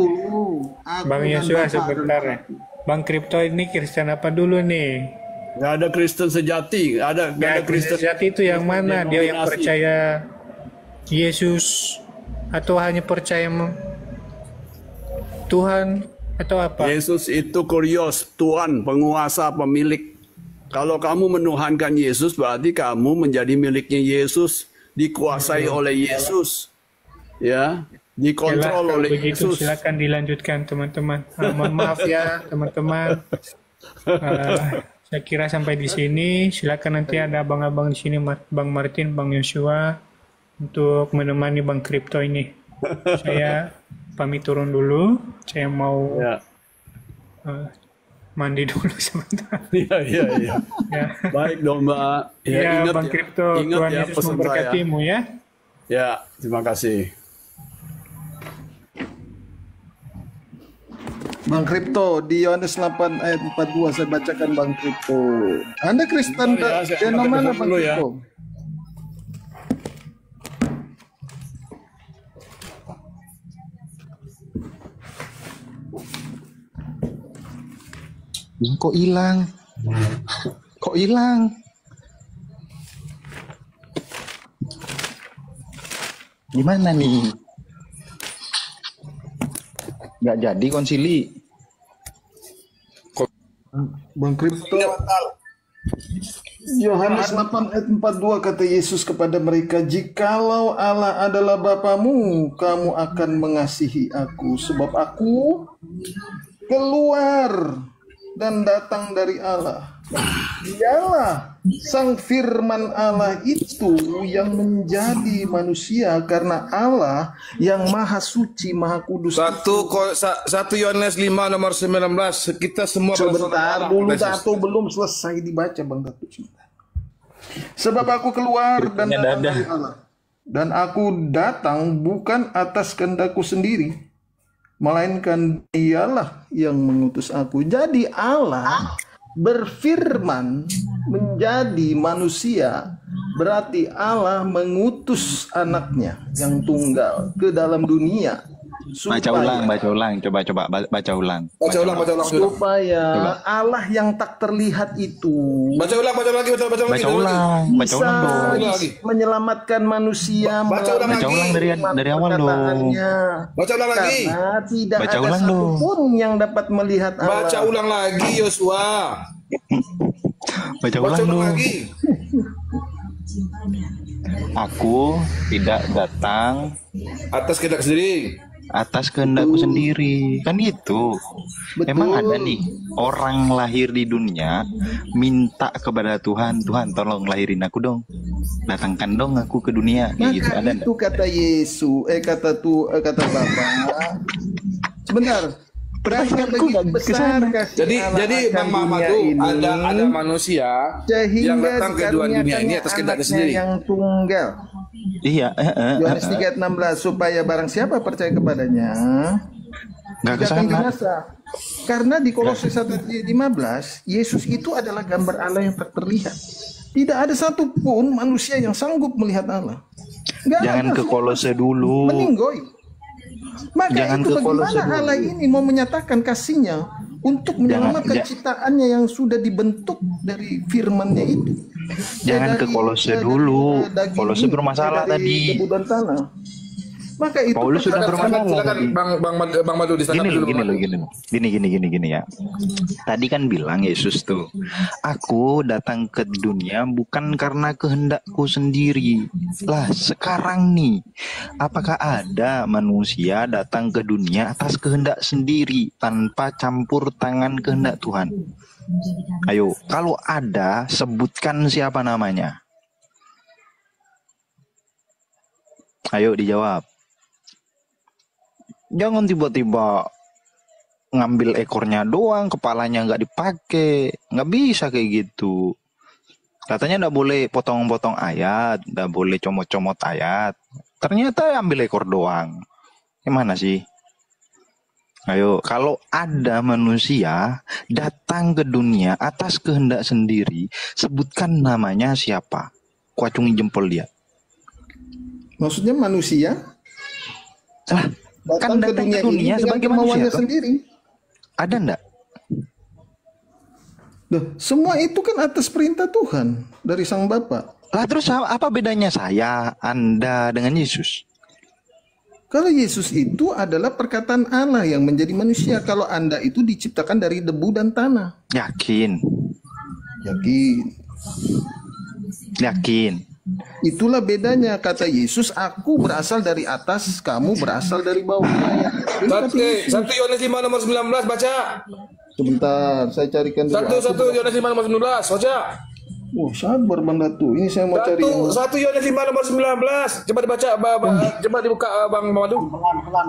aku Bang dan Yosua Bapa sebentar adalah ya. Bang Kripto ini Kristen apa dulu nih? Nggak ada Kristen sejati, nggak ada Ya, Kristen Kristen sejati itu yang mana? Dia yang denominasi. percaya Yesus atau hanya percaya Tuhan atau apa? Yesus itu kurios, Tuhan, penguasa, pemilik. Kalau kamu menuhankan Yesus, berarti kamu menjadi miliknya Yesus, dikuasai oleh Yesus, ya, Yalah, dikontrol kalau oleh begitu Yesus. silakan dilanjutkan teman-teman. Mohon maaf ya teman-teman. Saya kira sampai di sini. Silakan nanti ada abang-abang di sini, Bang Martin, Bang Yosua, untuk menemani Bang Kripto ini. Saya pamit turun dulu. Saya mau Ya, mandi dulu sebentar. iya, iya, iya. Ya, Baik dong, Mbak. Ya, ya ingat Bang ya, Kripto, ingat Tuhan ya Yesus pesan saya. memberkatimu ya. Ya, terima kasih. Bang Kripto di Yohanes 8 ayat 42 saya bacakan Bang Kripto. Anda Kristen Bentar ya, saya channel angkat mana telepon Bang dulu ya. Kripto? Kok hilang? Kok hilang? Gimana nih? Nggak jadi konsili. Bang Kripto. Yohanes 8 ayat 42 kata Yesus kepada mereka, "Jikalau Allah adalah Bapamu, kamu akan mengasihi aku, sebab aku keluar dan datang dari Allah. Dialah sang firman Allah itu yang menjadi manusia, karena Allah yang maha suci, maha kudus." Satu Yohanes 5 nomor 19. Kita semua Sebentar dulu, Dato belum selesai dibaca Bang Dato. Sebab aku keluar dan datang dari Allah, dan aku datang bukan atas kehendakku sendiri, melainkan Dialah yang mengutus aku. Jadi Allah berfirman menjadi manusia, berarti Allah mengutus anaknya yang tunggal ke dalam dunia Baca ulang, coba baca ulang. Baca ulang. supaya Allah yang tak terlihat itu Baca ulang lagi. Baca ulang dong. lagi. menyelamatkan manusia Baca ulang Baca ulang dari awal dong. perkataannya. Baca ulang lagi. Karena tidak Baca ada ulang dong. satupun yang dapat melihat Allah. Baca ulang lagi Yosua. Baca Baca ulang ulang dong. lagi. Aku tidak datang Atas kehendak sendiri. atas kehendakku sendiri, kan gitu. Betul. Emang ada nih orang lahir di dunia minta kepada Tuhan, Tuhan tolong lahirin aku dong, datangkan dong aku ke dunia, kayak gitu. Maka Ada itu kata Yesus, kata Bapa. Sebentar. Pertanyaanku nggak besar kesana. kasih Jadi Allah Bang akan Muhammad dunia tuh ini, ada manusia yang datang ke dua dunia ini atas kehendaknya anaknya sendiri. yang tunggal. Iya, Yohanes 3:16, supaya barang siapa percaya kepadanya nggak tidak akan kesana. binasa. Karena di Kolose 1:15, Yesus itu adalah gambar Allah yang tak terlihat. Tidak ada satupun manusia yang sanggup melihat Allah. Nggak Jangan ada, ke semua Kolose dulu. meninggoy. Maka Jangan itu ke Kolose bagaimana dulu. Allah ini mau menyatakan kasihnya untuk menyelamatkan Jangan- ciptaannya yang sudah dibentuk dari firman-Nya itu. Jangan ke Kolose dulu. daging Kolose ini, bermasalah dari tadi. debu dan tanah. Maka itu Paulus sudah bermasalah Silakan tadi. Bang Madu ditanggapi dulu. Gini. Tadi kan bilang Yesus tuh, aku datang ke dunia bukan karena kehendakku sendiri. Lah sekarang nih, apakah ada manusia datang ke dunia atas kehendak sendiri tanpa campur tangan kehendak Tuhan? Ayo, kalau ada, sebutkan siapa namanya. Ayo dijawab. Jangan tiba-tiba ngambil ekornya doang, kepalanya nggak dipakai. Nggak bisa kayak gitu. Katanya nggak boleh potong-potong ayat, nggak boleh comot-comot ayat. Ternyata ambil ekor doang. Gimana sih? Ayo, kalau ada manusia datang ke dunia atas kehendak sendiri, sebutkan namanya siapa? Kuacungi jempol dia. Maksudnya manusia Kan datang ke dunia ini sebagai dengan manusia kemauannya toh. sendiri. Ada ndak? Loh, semua itu kan atas perintah Tuhan dari Sang Bapa. Lah terus apa bedanya saya, Anda dengan Yesus? Kalau Yesus itu adalah perkataan Allah yang menjadi manusia. Kalau Anda itu diciptakan dari debu dan tanah. Yakin? Yakin? Itulah bedanya. Kata Yesus, aku berasal dari atas, kamu berasal dari bawah. Satu Yohanes 5 nomor 19 baca. Sebentar, saya carikan dulu. Satu Yohanes 5 nomor 19 baca. Oh, sabar Bang Datu. Ini saya mau cari yang... Satu Yohanes 5 nomor 19. Coba dibaca, coba dibuka Bang Madu.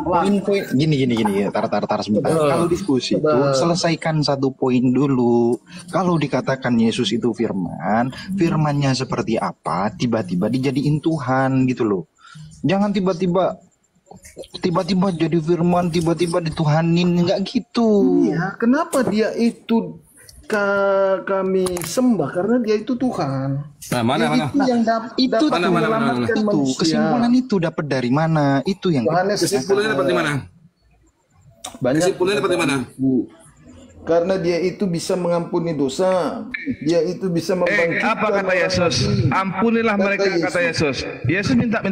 Poin gini. Tar sebentar. Kalau diskusi itu selesaikan satu poin dulu. Kalau dikatakan Yesus itu firman, firmannya seperti apa? Tiba-tiba dijadiin Tuhan gitu loh. Jangan tiba-tiba jadi firman, tiba-tiba dituhanin, enggak gitu. Iya, kenapa dia itu kami sembah? Karena dia itu Tuhan. Nah, mana? Itu yang dapat menyelamatkan manusia. Kesimpulan itu dapat dari mana? Itu yang Kesimpulannya dapat di mana? Kesimpulannya dapat di mana? Karena dia itu bisa mengampuni dosa. Dia itu bisa membangkitkan. Apa kata Yesus? Ampunilah mereka, kata Yesus. Yesus minta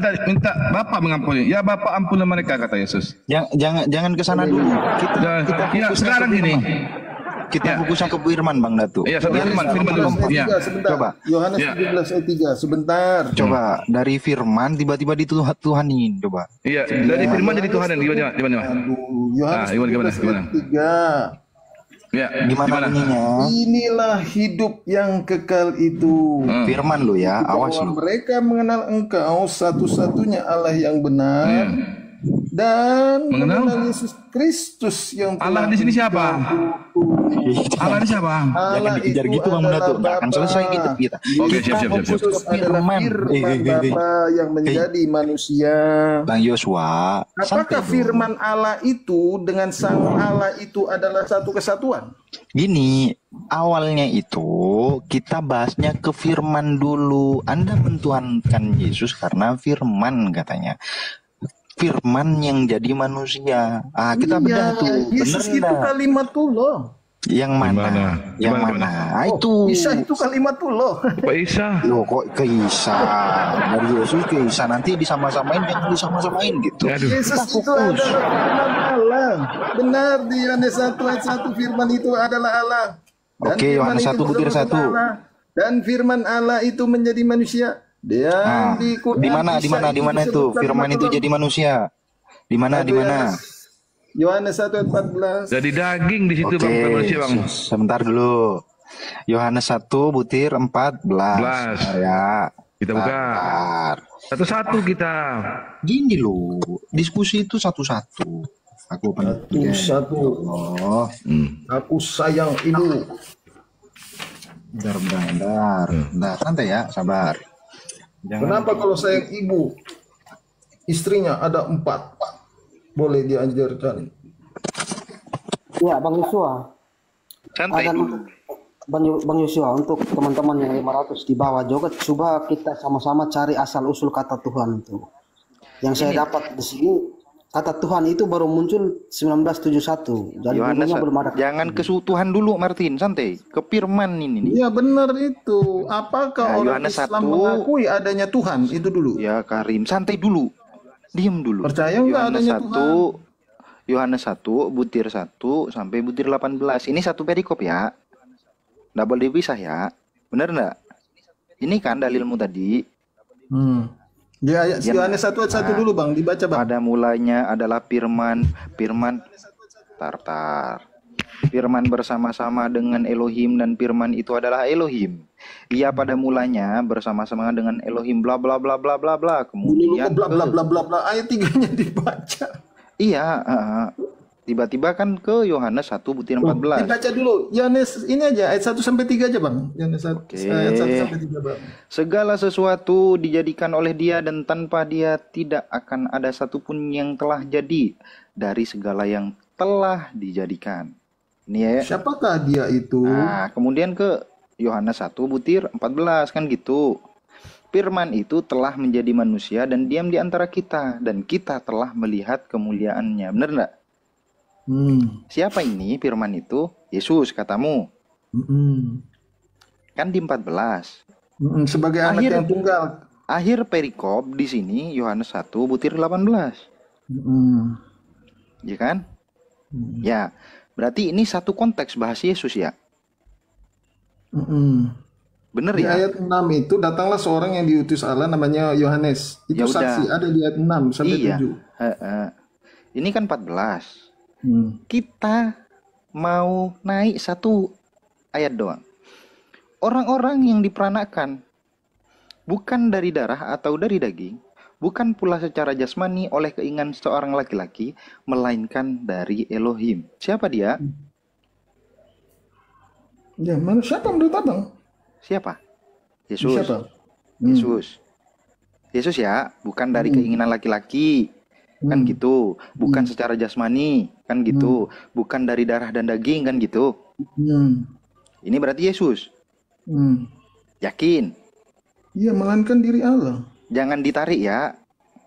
Bapa mengampuni. Ya Bapa ampunilah mereka, kata Yesus. Jangan ke sana dulu. Kita sekarang gini. Kita fokusnya ke firman Bang Datu. Iya, satu firman dulu. Ya. Coba. Yohanes 17 ayat 3. Sebentar. Coba dari firman tiba-tiba dituhanin. Coba. Iya, dari firman jadi Tuhan. Gimana? Yohanes 17 ayat 3. Ya, gimana ininya? Inilah hidup yang kekal itu. Firman lo ya, awas bahwa lo. mereka mengenal Engkau satu-satunya Allah yang benar dan mengenal Yesus Kristus yang Allah di sini siapa? Allah di siapa? Jangan dikejar gitu Bang Datu, nggak akan selesai kita. Oke, siap. Firman Bapa yang menjadi manusia. Bang Yosua, apakah firman Allah itu dengan Sang Allah itu adalah satu kesatuan? Gini, awalnya itu kita bahasnya ke firman dulu. Anda mentuhankan Yesus karena firman katanya. Firman yang jadi manusia. Kita bedah tuh. Yesus bener itu kalimatullah. Yang mana? Yang mana? Itu. Isa itu kalimatullah. Pak Isa. Loh kok ke Isa? Dari Yesus ke Isa nanti disama-samain, jangan disama-samain gitu. Yesus itu adalah firman Allah. Benar di Yohanes 1 ayat 1 firman itu adalah Allah. Oke, Yohanes 1 butir 1. Dan firman Allah itu menjadi manusia. Dia di mana itu firman itu jadi manusia? Di mana? Yohanes 1 ayat 14. Jadi daging di situ Bang manusia Bang. Sebentar dulu. Yohanes 1 butir 14. Ya. Kita buka. Satu-satu kita. Gini loh, diskusi itu satu-satu. Aku satu. Aku sayang ibu. Bentar. Santai ya, sabar. Kenapa kalau sayang ibu, istrinya ada 4? Boleh diajarkan. Ya, Bang Yosua. Santai. Bang Yosua, untuk teman-teman yang 500 di bawah juga, coba kita sama-sama cari asal-usul kata Tuhan itu. Yang saya dapat di sini, kata Tuhan itu baru muncul 1971. Jadi Yohanes, belum ada. jangan ke Tuhan dulu Martin, santai. Ke firman ini. Iya benar itu. Apakah orang Yohanes Islam 1, mengakui adanya Tuhan? Itu dulu. Ya Karim, santai dulu. Diem dulu. Percaya nggak Yohanes adanya 1, Yohanes 1 butir 1 sampai butir 18. Ini satu perikop ya. Nggak boleh dipisah ya. Bener nggak? Ini kan dalilmu tadi. Ya, ayat Yang Yohanes 1 ayat 1 dulu Bang, dibaca Bang. pada mulanya adalah firman tar. Firman bersama-sama dengan Elohim dan firman itu adalah Elohim. Ia pada mulanya bersama-sama dengan Elohim bla bla bla bla bla bla. Dulu Kemudian bla bla bla bla bla ayat 3-nya dibaca. iya, tiba-tiba kan ke Yohanes 1 butir 14. Dibaca dulu. Yohanes ini aja ayat 1 sampai 3 aja Bang. Yohanes ayat 1 sampai 3 Bang. Segala sesuatu dijadikan oleh Dia dan tanpa Dia tidak akan ada satupun yang telah jadi dari segala yang telah dijadikan. Ini ya. Siapakah Dia itu? Nah, kemudian ke Yohanes 1 butir 14 kan gitu. Firman itu telah menjadi manusia dan diam di antara kita dan kita telah melihat kemuliaannya. Benar enggak? Siapa ini firman itu? Yesus katamu. Kan di 14. Sebagai anak yang tunggal. Akhir perikop di sini Yohanes 1 butir 18. Ya kan? Ya. Berarti ini satu konteks bahas Yesus ya. Bener di ya? ayat 6 itu datanglah seorang yang diutus Allah namanya Yohanes. Itu Ya saksi udah. ada di ayat 6 sampai Iya. 7. Ini kan 14. Kita mau naik satu ayat doang. Orang-orang yang diperanakan bukan dari darah atau dari daging, bukan pula secara jasmani oleh keinginan seorang laki-laki, melainkan dari Elohim. Siapa dia? Ya, mana siapa menurut Abang? Siapa? Yesus. Siapa? Yesus. Yesus ya, bukan dari keinginan laki-laki. Kan gitu. Bukan secara jasmani, kan gitu. Bukan dari darah dan daging, kan gitu. Ini berarti Yesus. Yakin? Iya, melainkan diri Allah. Jangan ditarik ya.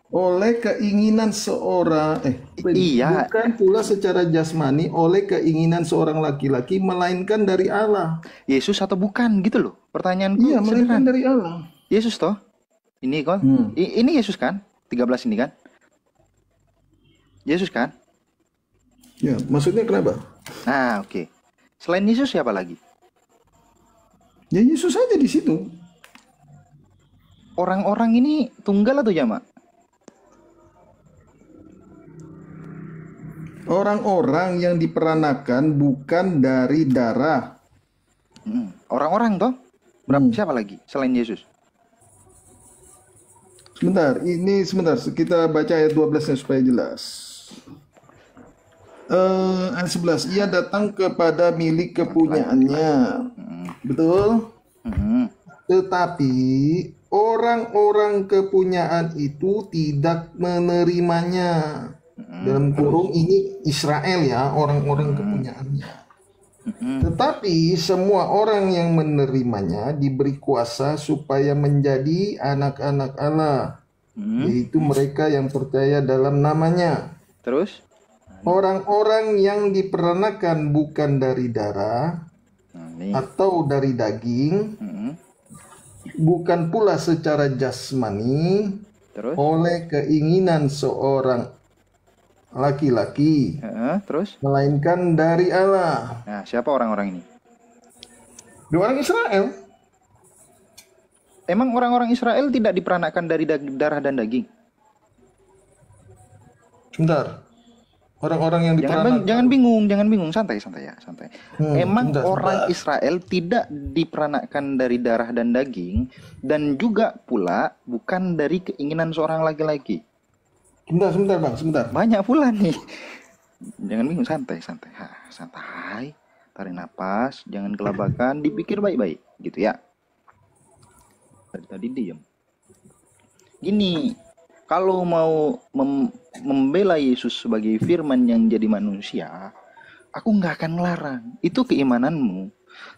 Oleh keinginan seorang Iya. bukan pula secara jasmani oleh keinginan seorang laki-laki melainkan dari Allah. Yesus atau bukan gitu loh. Pertanyaanku Iya, melainkan sederhana. dari Allah. Yesus toh? Ini kan? Ini Yesus kan? 13 ini kan? Yesus kan? Ya, maksudnya kenapa? Nah, oke. Selain Yesus siapa lagi? Ya Yesus aja di situ. Orang-orang ini tunggal atau jamak? Orang-orang yang diperanakan bukan dari darah. Orang-orang toh? Berapa siapa lagi selain Yesus? Sebentar, kita baca ayat 12-nya supaya jelas. Ayat 11, ia datang kepada milik kepunyaannya. Betul? Tetapi orang-orang kepunyaan itu tidak menerimanya. Dalam kurung ini Israel ya, orang-orang kepunyaannya. Tetapi semua orang yang menerimanya diberi kuasa supaya menjadi anak-anak Allah, yaitu mereka yang percaya dalam namanya. Terus? Orang-orang yang diperanakan bukan dari darah atau dari daging, bukan pula secara jasmani, Terus? oleh keinginan seorang laki-laki, Terus? melainkan dari Allah. Nah, siapa orang-orang ini? Dua orang Israel. Emang orang-orang Israel tidak diperanakan dari darah dan daging? Sebentar. Orang-orang yang diperanakan. Jangan bingung, santai ya, santai. Emang orang Israel tidak diperanakan dari darah dan daging dan juga pula bukan dari keinginan seorang laki-laki. Sebentar Bang, sebentar. Banyak pula nih. Jangan bingung, santai. Tarik napas, jangan kelabakan, dipikir baik-baik, gitu ya. Tadi diam. Gini, kalau mau membela Yesus sebagai firman yang jadi manusia, aku nggak akan melarang. Itu keimananmu.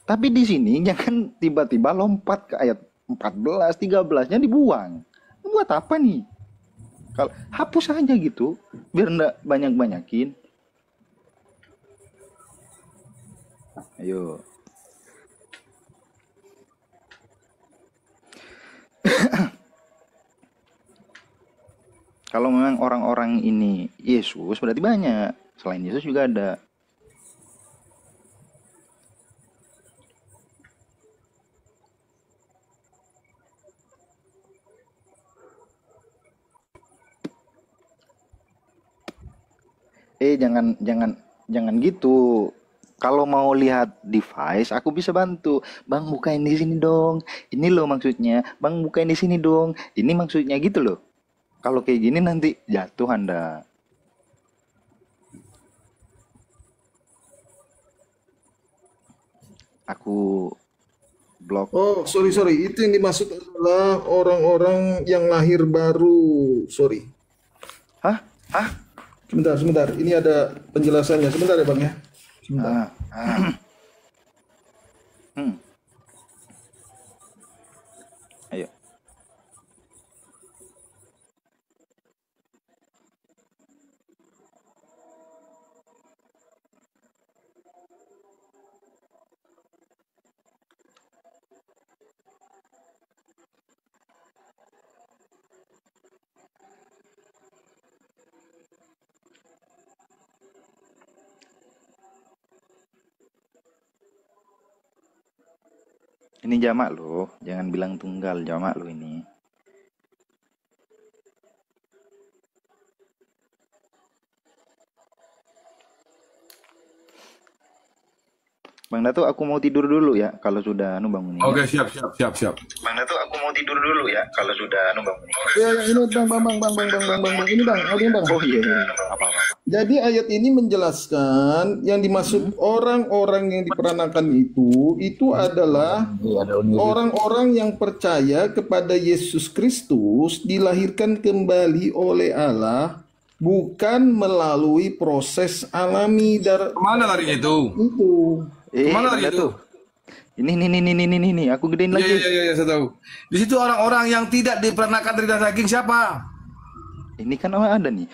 Tapi di sini jangan tiba-tiba lompat ke ayat 14, 13-nya dibuang. Buat apa nih? Kalau hapus aja gitu, biar nggak banyak-banyakin. Ayo. Kalau memang orang-orang ini Yesus berarti banyak. Selain Yesus juga ada. Jangan gitu. Kalau mau lihat device, aku bisa bantu. Bang, bukain di sini dong. Ini loh maksudnya. Bang, bukain di sini dong. Ini maksudnya gitu loh. Kalau kayak gini nanti jatuh Anda. Aku blok. Oh, sorry. Itu yang dimaksud adalah orang-orang yang lahir baru. Sorry. Hah? Sebentar. Ini ada penjelasannya. Sebentar ya, Bang ya. Sebentar. Ayo. Ini jamak loh, jangan bilang tunggal, jamak loh ini. Bang Dato, aku mau tidur dulu ya kalau sudah bangun ini. Oke, siap. Bang Dato, aku mau tidur dulu ya kalau sudah bangun ini. Ya, ini Bang. Ini Bang, Bang. Oh iya, apa. Jadi ayat ini menjelaskan yang dimaksud orang-orang yang diperanakan itu adalah orang-orang yang percaya kepada Yesus Kristus dilahirkan kembali oleh Allah, bukan melalui proses alami Mana larinya itu? Itu. Mana lagi itu? Ini, aku gedein lagi. Iya, saya tahu. Di situ orang-orang yang tidak diperanakan dari darah daging siapa? Ini kan ada nih.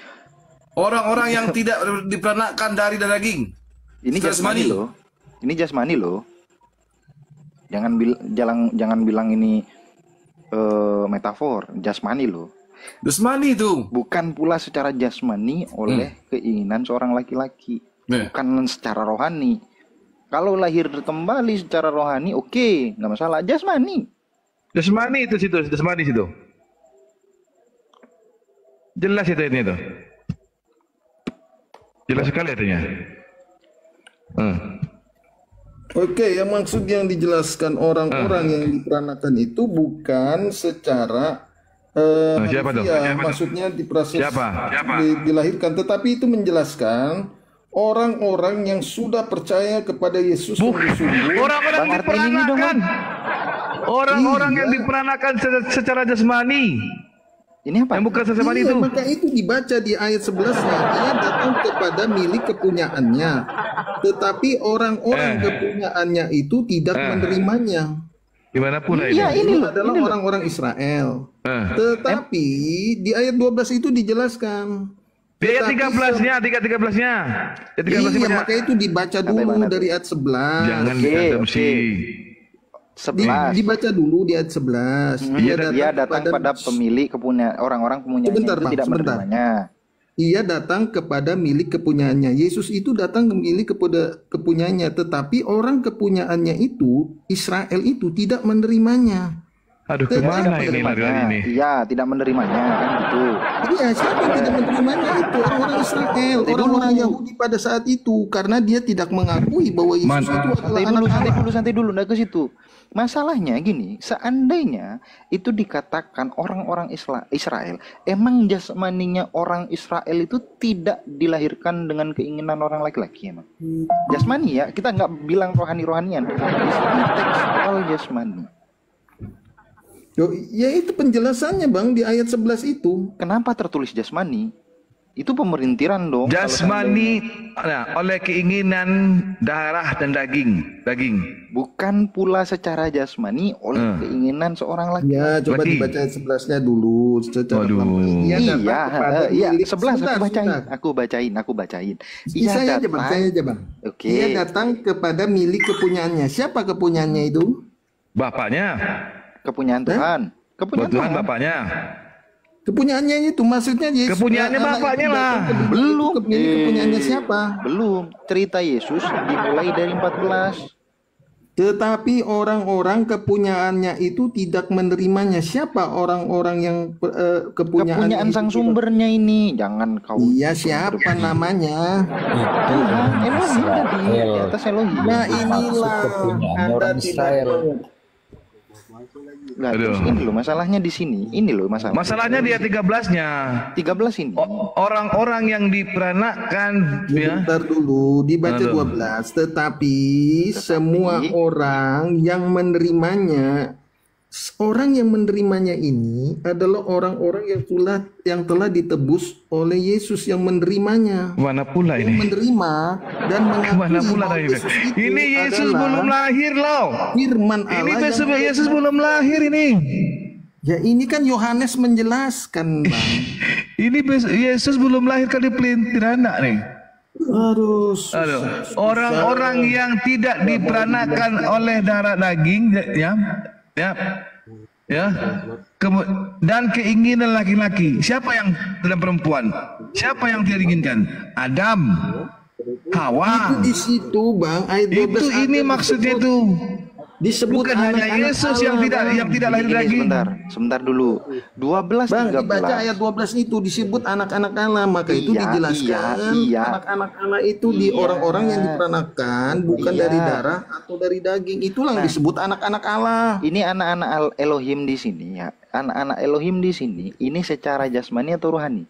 Orang-orang yang tidak diperanakan dari darah daging. Ini jasmani loh. Ini jasmani loh. Jangan bilang ini metafor, jasmani loh. Jasmani itu. Bukan pula secara jasmani oleh keinginan seorang laki-laki. Bukan secara rohani. Kalau lahir kembali secara rohani, oke, nggak masalah. Jasmani. Jasmani itu situ, jasmani situ. Jelas itu ini tuh. Jelas sekali artinya. Oke, yang maksud yang dijelaskan orang-orang yang diperanakan itu bukan secara siapa tuh? maksudnya diproses dilahirkan, tetapi itu menjelaskan orang-orang yang sudah percaya kepada Yesus sungguh-sungguh. Orang-orang diperanakan. Orang-orang yang diperanakan secara jasmani. Ini apa? Yang bukan jasmani itu. Maka itu dibaca di ayat 11-nya. Ia datang kepada milik kepunyaannya. Tetapi orang-orang kepunyaannya itu tidak menerimanya. Gimana pun ini adalah orang-orang Israel. Tetapi di ayat 12 itu dijelaskan. Di ayat 13-nya. Iya, maka itu dibaca dulu dari ayat 11. Jangan diasumsi. 11. Dibaca dulu di ayat 11. Dia datang pada pemilik orang-orang kepunyaannya itu tidak menerimanya. Ia datang kepada milik kepunyaannya. Yesus itu datang ke milik kepunyaannya, tetapi orang kepunyaannya itu, Israel itu tidak menerimanya. Aduh, kemana ini lari-lari ini? Iya, tidak menerimanya kan gitu. Iya, siapa yang tidak menerimanya itu? Orang-orang Israel, orang-orang Yahudi pada saat itu, karena dia tidak mengakui bahwa Yesus itu adalah anak Allah. Santai dulu, nggak ke situ. Masalahnya gini, seandainya itu dikatakan orang-orang Israel, emang jasmaninya orang Israel itu tidak dilahirkan dengan keinginan orang laki-laki emang. Jasmani ya, kita nggak bilang rohani-rohanian. Tekstual jasmani. Ya itu penjelasannya Bang di ayat 11 itu. Kenapa tertulis jasmani? Itu pemerintiran dong. Jasmani oleh keinginan darah dan daging. Bukan pula secara jasmani oleh keinginan seorang laki. Ya, coba dibaca ayat 11-nya dulu. Iya, 11 aku bacain. Saya aja Bang. Oke. Ia datang kepada milik kepunyaannya. Siapa kepunyaannya itu? Bapaknya. Kepunyaan Tuhan. Kepunyaan Tuhan bapaknya. Kepunyaannya itu maksudnya Yesus. Kepunyaannya bapaknya lah. Belum. Kepunyaannya siapa? Belum. Cerita Yesus dimulai dari 14. Tetapi orang-orang kepunyaannya itu tidak menerimanya. Siapa orang-orang yang Kepunyaan sang sumbernya ini. Jangan kau. Iya, siapa namanya? Tuhan, Elohim tadi. Di atas Elohim. Nah, inilah Anda tidak Nah, terus ini loh masalahnya di sini. Ini loh masalah. Masalahnya dia 13-nya. 13 ini. Orang-orang yang diperanakan ya. Bentar dulu, dibaca 12. Tetapi semua orang yang menerimanya, orang yang menerimanya ini adalah orang-orang yang telah ditebus oleh Yesus yang menerimanya. Mana pula Yang ini? menerima dan Mana mengakui pula bahwa ini? Yesus itu Ini Yesus adalah belum lahir loh. firman Ini Allah besok yang Yesus belum lahir ini. Ya ini kan Yohanes menjelaskan, Bang. Ini Yesus belum lahir kali pelintir anak nih. Aduh, Orang-orang yang tidak diperanakan oleh darah daging dan keinginan laki-laki. Siapa yang dan perempuan? Siapa yang tidak diinginkan? Adam, Hawa. Itu di situ, Bang. Ayat 12 Itu ini maksudnya itu. disebut Bukan hanya anak-anak Yesus yang Allah, tidak lahir daging. Sebentar dulu. 12 Bang, 13. dibaca ayat 12 itu disebut anak-anak Allah, maka itu dijelaskan anak-anak Allah itu di orang-orang yang diperanakan bukan dari darah atau dari daging. Itulah yang disebut anak-anak Allah. Ini anak-anak Elohim di sini ya. Anak-anak Elohim di sini ini secara jasmani atau rohani?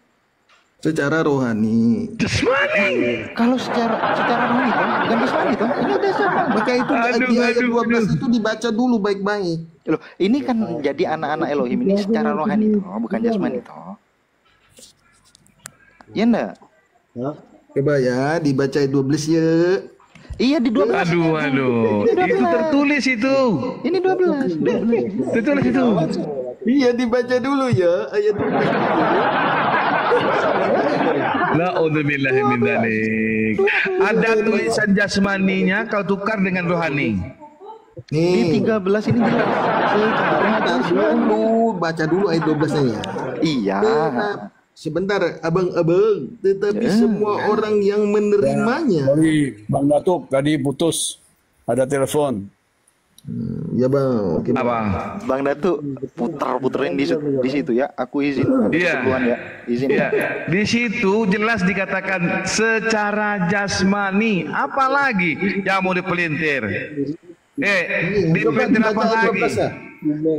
Secara rohani. Jasmani. Kalau secara rohani kan bukan jasmani toh. Ini udah jasmani. Maka itu di ayat 12 itu dibaca dulu baik-baik. Loh, ini kan jadi anak-anak Elohim ini secara rohani toh, bukan jasmani toh. Iya enggak? Coba ya dibaca ayat 12 ya. Iya di 12. Aduh. Itu tertulis itu. Ini 12. Tertulis itu. Iya dibaca dulu ya ayat 12. Na'udzubillahi min dzalik. Ada tulisan jasmaninya kau tukar dengan rohani. Nih, Di 13 ini jelas. baca dulu ayat 12-nya ya. Iya. Sebentar, abang-abang. Tetapi semua orang yang menerimanya. Sorry, Bang Datuk, tadi putus. Ada telepon. Ya bang. Oke, Apa? Bang Datu puter-puterin di situ ya. Aku izin. Iya. Duluan ya. Izin. Ya, di situ jelas dikatakan secara jasmani, apalagi yang mau dipelintir. Dipelintir apa lagi?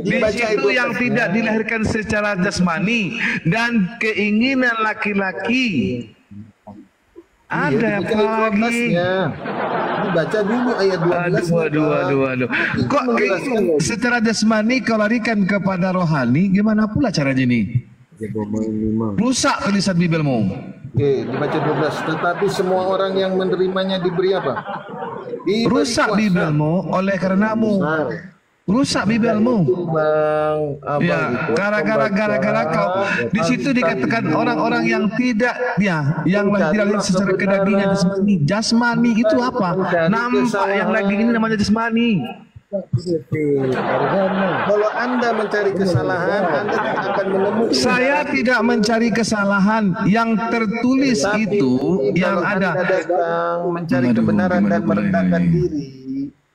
Di situ yang tidak dilahirkan secara jasmani dan keinginan laki-laki. Ada apa lagi? Dibaca dulu ayat 12. Aduh. Kok secara jasmani kau larikan kepada rohani, gimana pula caranya ini? Rusak tulisan Bibelmu. Oke, dibaca 12. Tetapi semua orang yang menerimanya diberi apa? Rusak Bibelmu oleh karenamu. Rusak Bibelmu. Bang, Ya, gara-gara kau di situ dikatakan orang-orang yang tidak yang tidak lihat secara kedagingan jasmani itu apa? Nampak yang daging ini namanya jasmani. Kalau Anda mencari kesalahan, Anda tidak akan menemukan. Saya tidak mencari kesalahan yang tertulis itu yang Kalau ada. Anda datang mencari kebenaran dan merendahkan diri,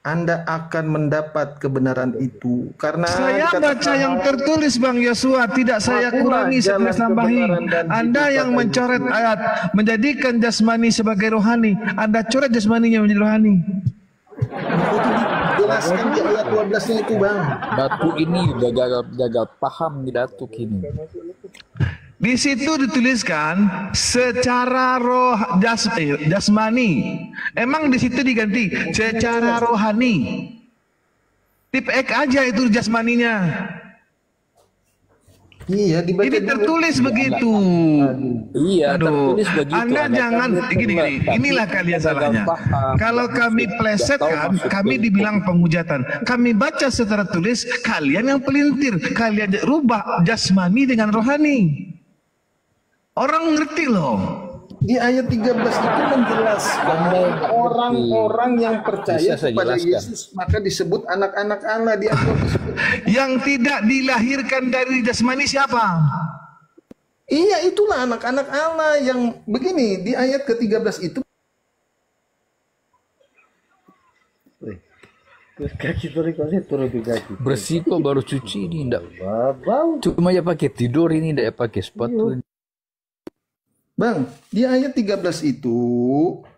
Anda akan mendapat kebenaran itu. Karena Saya baca yang tertulis Bang Yosua, tidak saya kurangi, saya tambahi. Anda yang mencoret ayat menjadikan jasmani sebagai rohani, Anda coret jasmaninya menjadi rohani. jelaskan di ayat 12-nya itu, Bang. Datuk ini gagal paham di Datuk ini. Di situ dituliskan secara jasmani. Emang di situ diganti secara rohani. Tip X aja itu jasmaninya. Iya, dibaca Ini tertulis begitu. Iya, tertulis begitu. Anda jangan gini. Inilah kalian salahnya. Kalau kami plesetkan, kami dibilang penghujatan. Kami baca secara tulis, kalian yang pelintir. Kalian rubah jasmani dengan rohani. Orang ngerti loh. Di ayat 13 itu menjelaskan orang-orang yang percaya kepada Yesus maka disebut anak-anak Allah. Di ayat disebut yang tidak dilahirkan dari jasmani siapa? Iya, itulah anak-anak Allah yang begini di ayat ke-13 itu. Kaki turun ke kaki. Bersih kok baru cuci ini enggak. Cuma ya pakai tidur ini enggak ya pakai sepatu. Bang, di ayat 13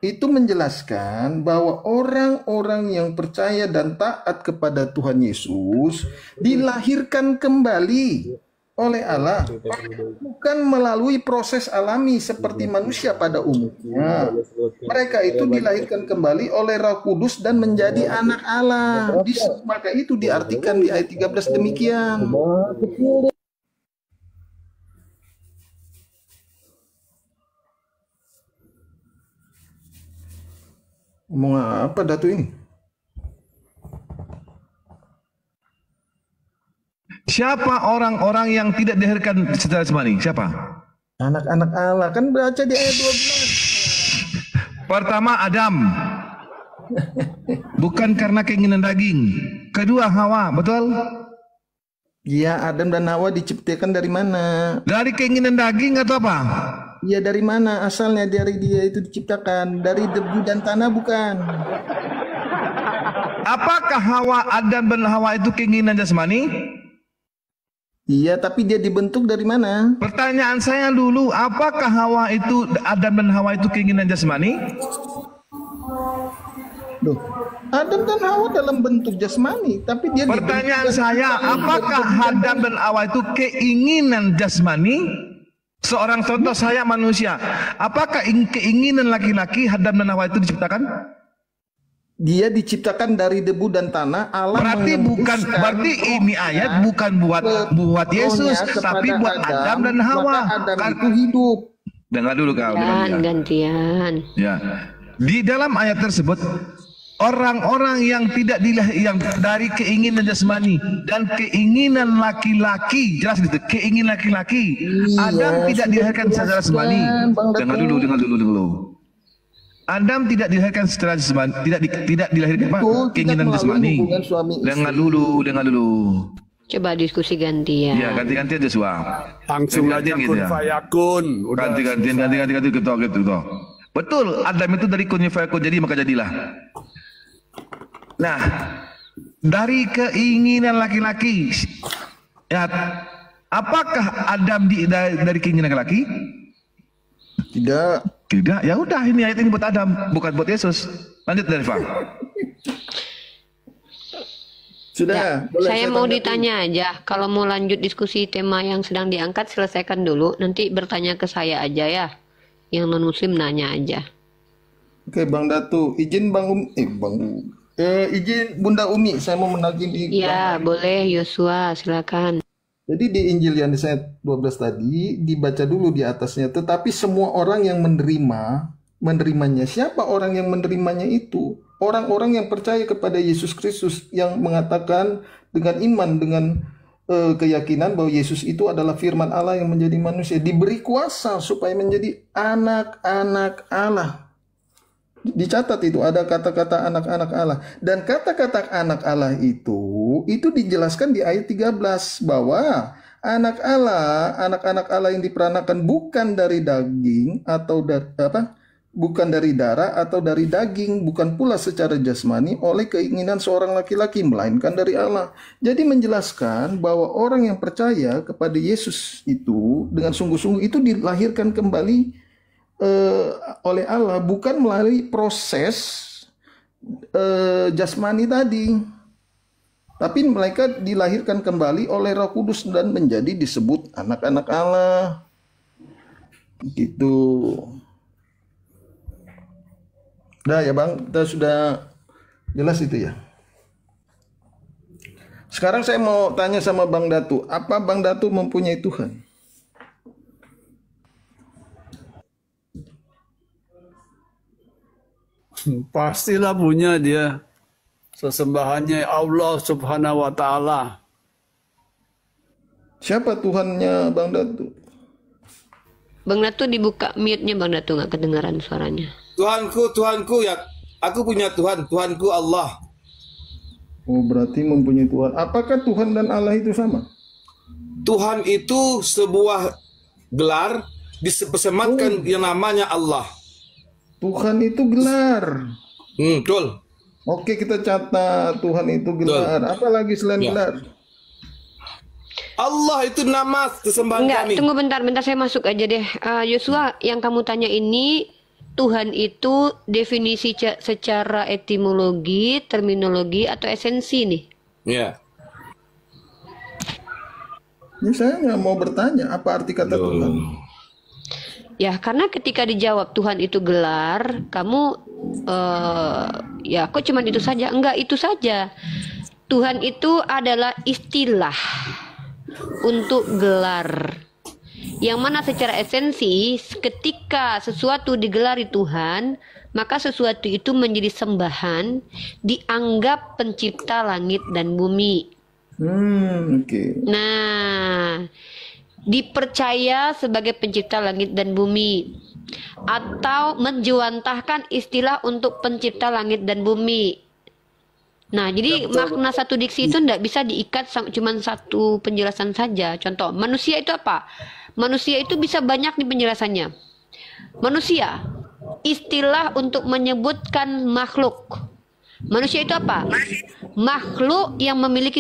itu menjelaskan bahwa orang-orang yang percaya dan taat kepada Tuhan Yesus dilahirkan kembali oleh Allah, bukan melalui proses alami seperti manusia pada umumnya. Mereka itu dilahirkan kembali oleh Roh Kudus dan menjadi anak Allah. Maka itu diartikan di ayat 13 demikian. Ngomong apa Datu ini? Siapa orang-orang yang tidak dilahirkan secara jasmani? Siapa? Anak-anak Allah. Kan baca di ayat 12. Pertama Adam. Bukan karena keinginan daging. Kedua Hawa, betul? Iya, Adam dan Hawa diciptakan dari mana? Dari keinginan daging atau apa? Iya, dari mana asalnya dari dia itu diciptakan? Dari debu dan tanah bukan? Apakah Hawa, Adam dan Hawa itu keinginan jasmani? Iya, tapi dia dibentuk dari mana? Pertanyaan saya dulu, apakah Hawa itu, Adam dan Hawa itu keinginan jasmani? Loh, Adam dan Hawa dalam bentuk jasmani, tapi dia pertanyaan saya, apakah Adam dan Hawa itu keinginan jasmani? Seorang contoh saya manusia, apakah keinginan laki-laki Adam dan Hawa itu diciptakan? Dia diciptakan dari debu dan tanah. Allah berarti ini ayat bukan buat Yesus, tapi buat Adam dan Hawa. Adam itu hidup. Dengar dulu kau. Gantian. Ya. Di dalam ayat tersebut orang-orang yang tidak yang dari keinginan jasmani dan keinginan laki-laki, jelas gitu, keinginan laki-laki. Adam tidak dilahirkan secara jasmani. Dengar dulu. Adam tidak dilahirkan secara jasmani, tidak dilahirkan apa? Keinginan jasmani. Dengar dulu. Coba diskusi gantian. Ya, ganti-gantian aja suam. Langsung aja kun fayakun. Ganti-gantian gitu. Betul, Adam itu dari kun fayakun, jadi maka jadilah. Nah, dari keinginan laki-laki, ya, apakah Adam dari keinginan laki-laki? Tidak. Ya udah, ini ayat ini buat Adam, bukan buat Yesus. Lanjut dari Fang. Sudah. Ya, saya mau ditanya aja. Kalau mau lanjut diskusi tema yang sedang diangkat, selesaikan dulu. Nanti bertanya ke saya aja ya. Yang non Muslim nanya aja. Oke, Bang Datu, izin izin Bunda Umi, saya mau menagih di. Iya, boleh Yosua, silakan. Jadi di Injil yang di ayat 12 tadi dibaca dulu di atasnya, tetapi semua orang yang menerimanya. Siapa orang yang menerimanya itu? Orang-orang yang percaya kepada Yesus Kristus, yang mengatakan dengan iman, dengan keyakinan bahwa Yesus itu adalah firman Allah yang menjadi manusia, diberi kuasa supaya menjadi anak-anak Allah. Dicatat itu ada kata-kata anak-anak Allah, dan kata-kata anak Allah itu dijelaskan di ayat 13 bahwa anak-anak Allah yang diperanakan bukan dari daging atau bukan dari darah atau dari daging, bukan pula secara jasmani oleh keinginan seorang laki-laki, melainkan dari Allah. Jadi menjelaskan bahwa orang yang percaya kepada Yesus itu dengan sungguh-sungguh itu dilahirkan kembali oleh Allah, bukan melalui proses jasmani tadi, tapi mereka dilahirkan kembali oleh Roh Kudus dan menjadi disebut anak-anak Allah. Gitu. Udah ya Bang, kita sudah jelas itu ya. Sekarang saya mau tanya sama Bang Datu, apa Bang Datu mempunyai Tuhan? Pastilah punya dia. Sesembahannya Allah Subhanahu wa Ta'ala. Siapa Tuhannya Bang Datu? Bang Datu dibuka mute-nya, Bang Datu, nggak kedengaran suaranya. Tuhanku ya. Aku punya Tuhan, Tuhanku Allah. Oh, berarti mempunyai Tuhan. Apakah Tuhan dan Allah itu sama? Tuhan itu sebuah gelar disematkan yang namanya Allah. Tuhan itu gelar. Betul. Oke, kita catat Tuhan itu gelar. Apalagi selain gelar? Allah itu nama kesembahan kami. Tunggu bentar, saya masuk aja deh. Yosua, yang kamu tanya ini, Tuhan itu definisi secara etimologi, terminologi, atau esensi nih? Ya. Ini saya nggak mau bertanya apa arti kata Tuhan. Ya, karena ketika dijawab Tuhan itu gelar, kamu ya kok cuman itu saja? Enggak, itu saja. Tuhan itu adalah istilah untuk gelar. Yang mana secara esensi, ketika sesuatu digelari Tuhan, maka sesuatu itu menjadi sembahan, dianggap pencipta langit dan bumi. Nah, dipercaya sebagai pencipta langit dan bumi, atau menjuantahkan istilah untuk pencipta langit dan bumi. Nah, jadi makna satu diksi itu tidak bisa diikat cuma satu penjelasan saja. Contoh, manusia itu apa? Manusia itu bisa banyak nih penjelasannya. Manusia, istilah untuk menyebutkan makhluk. Manusia itu apa? Makhluk yang memiliki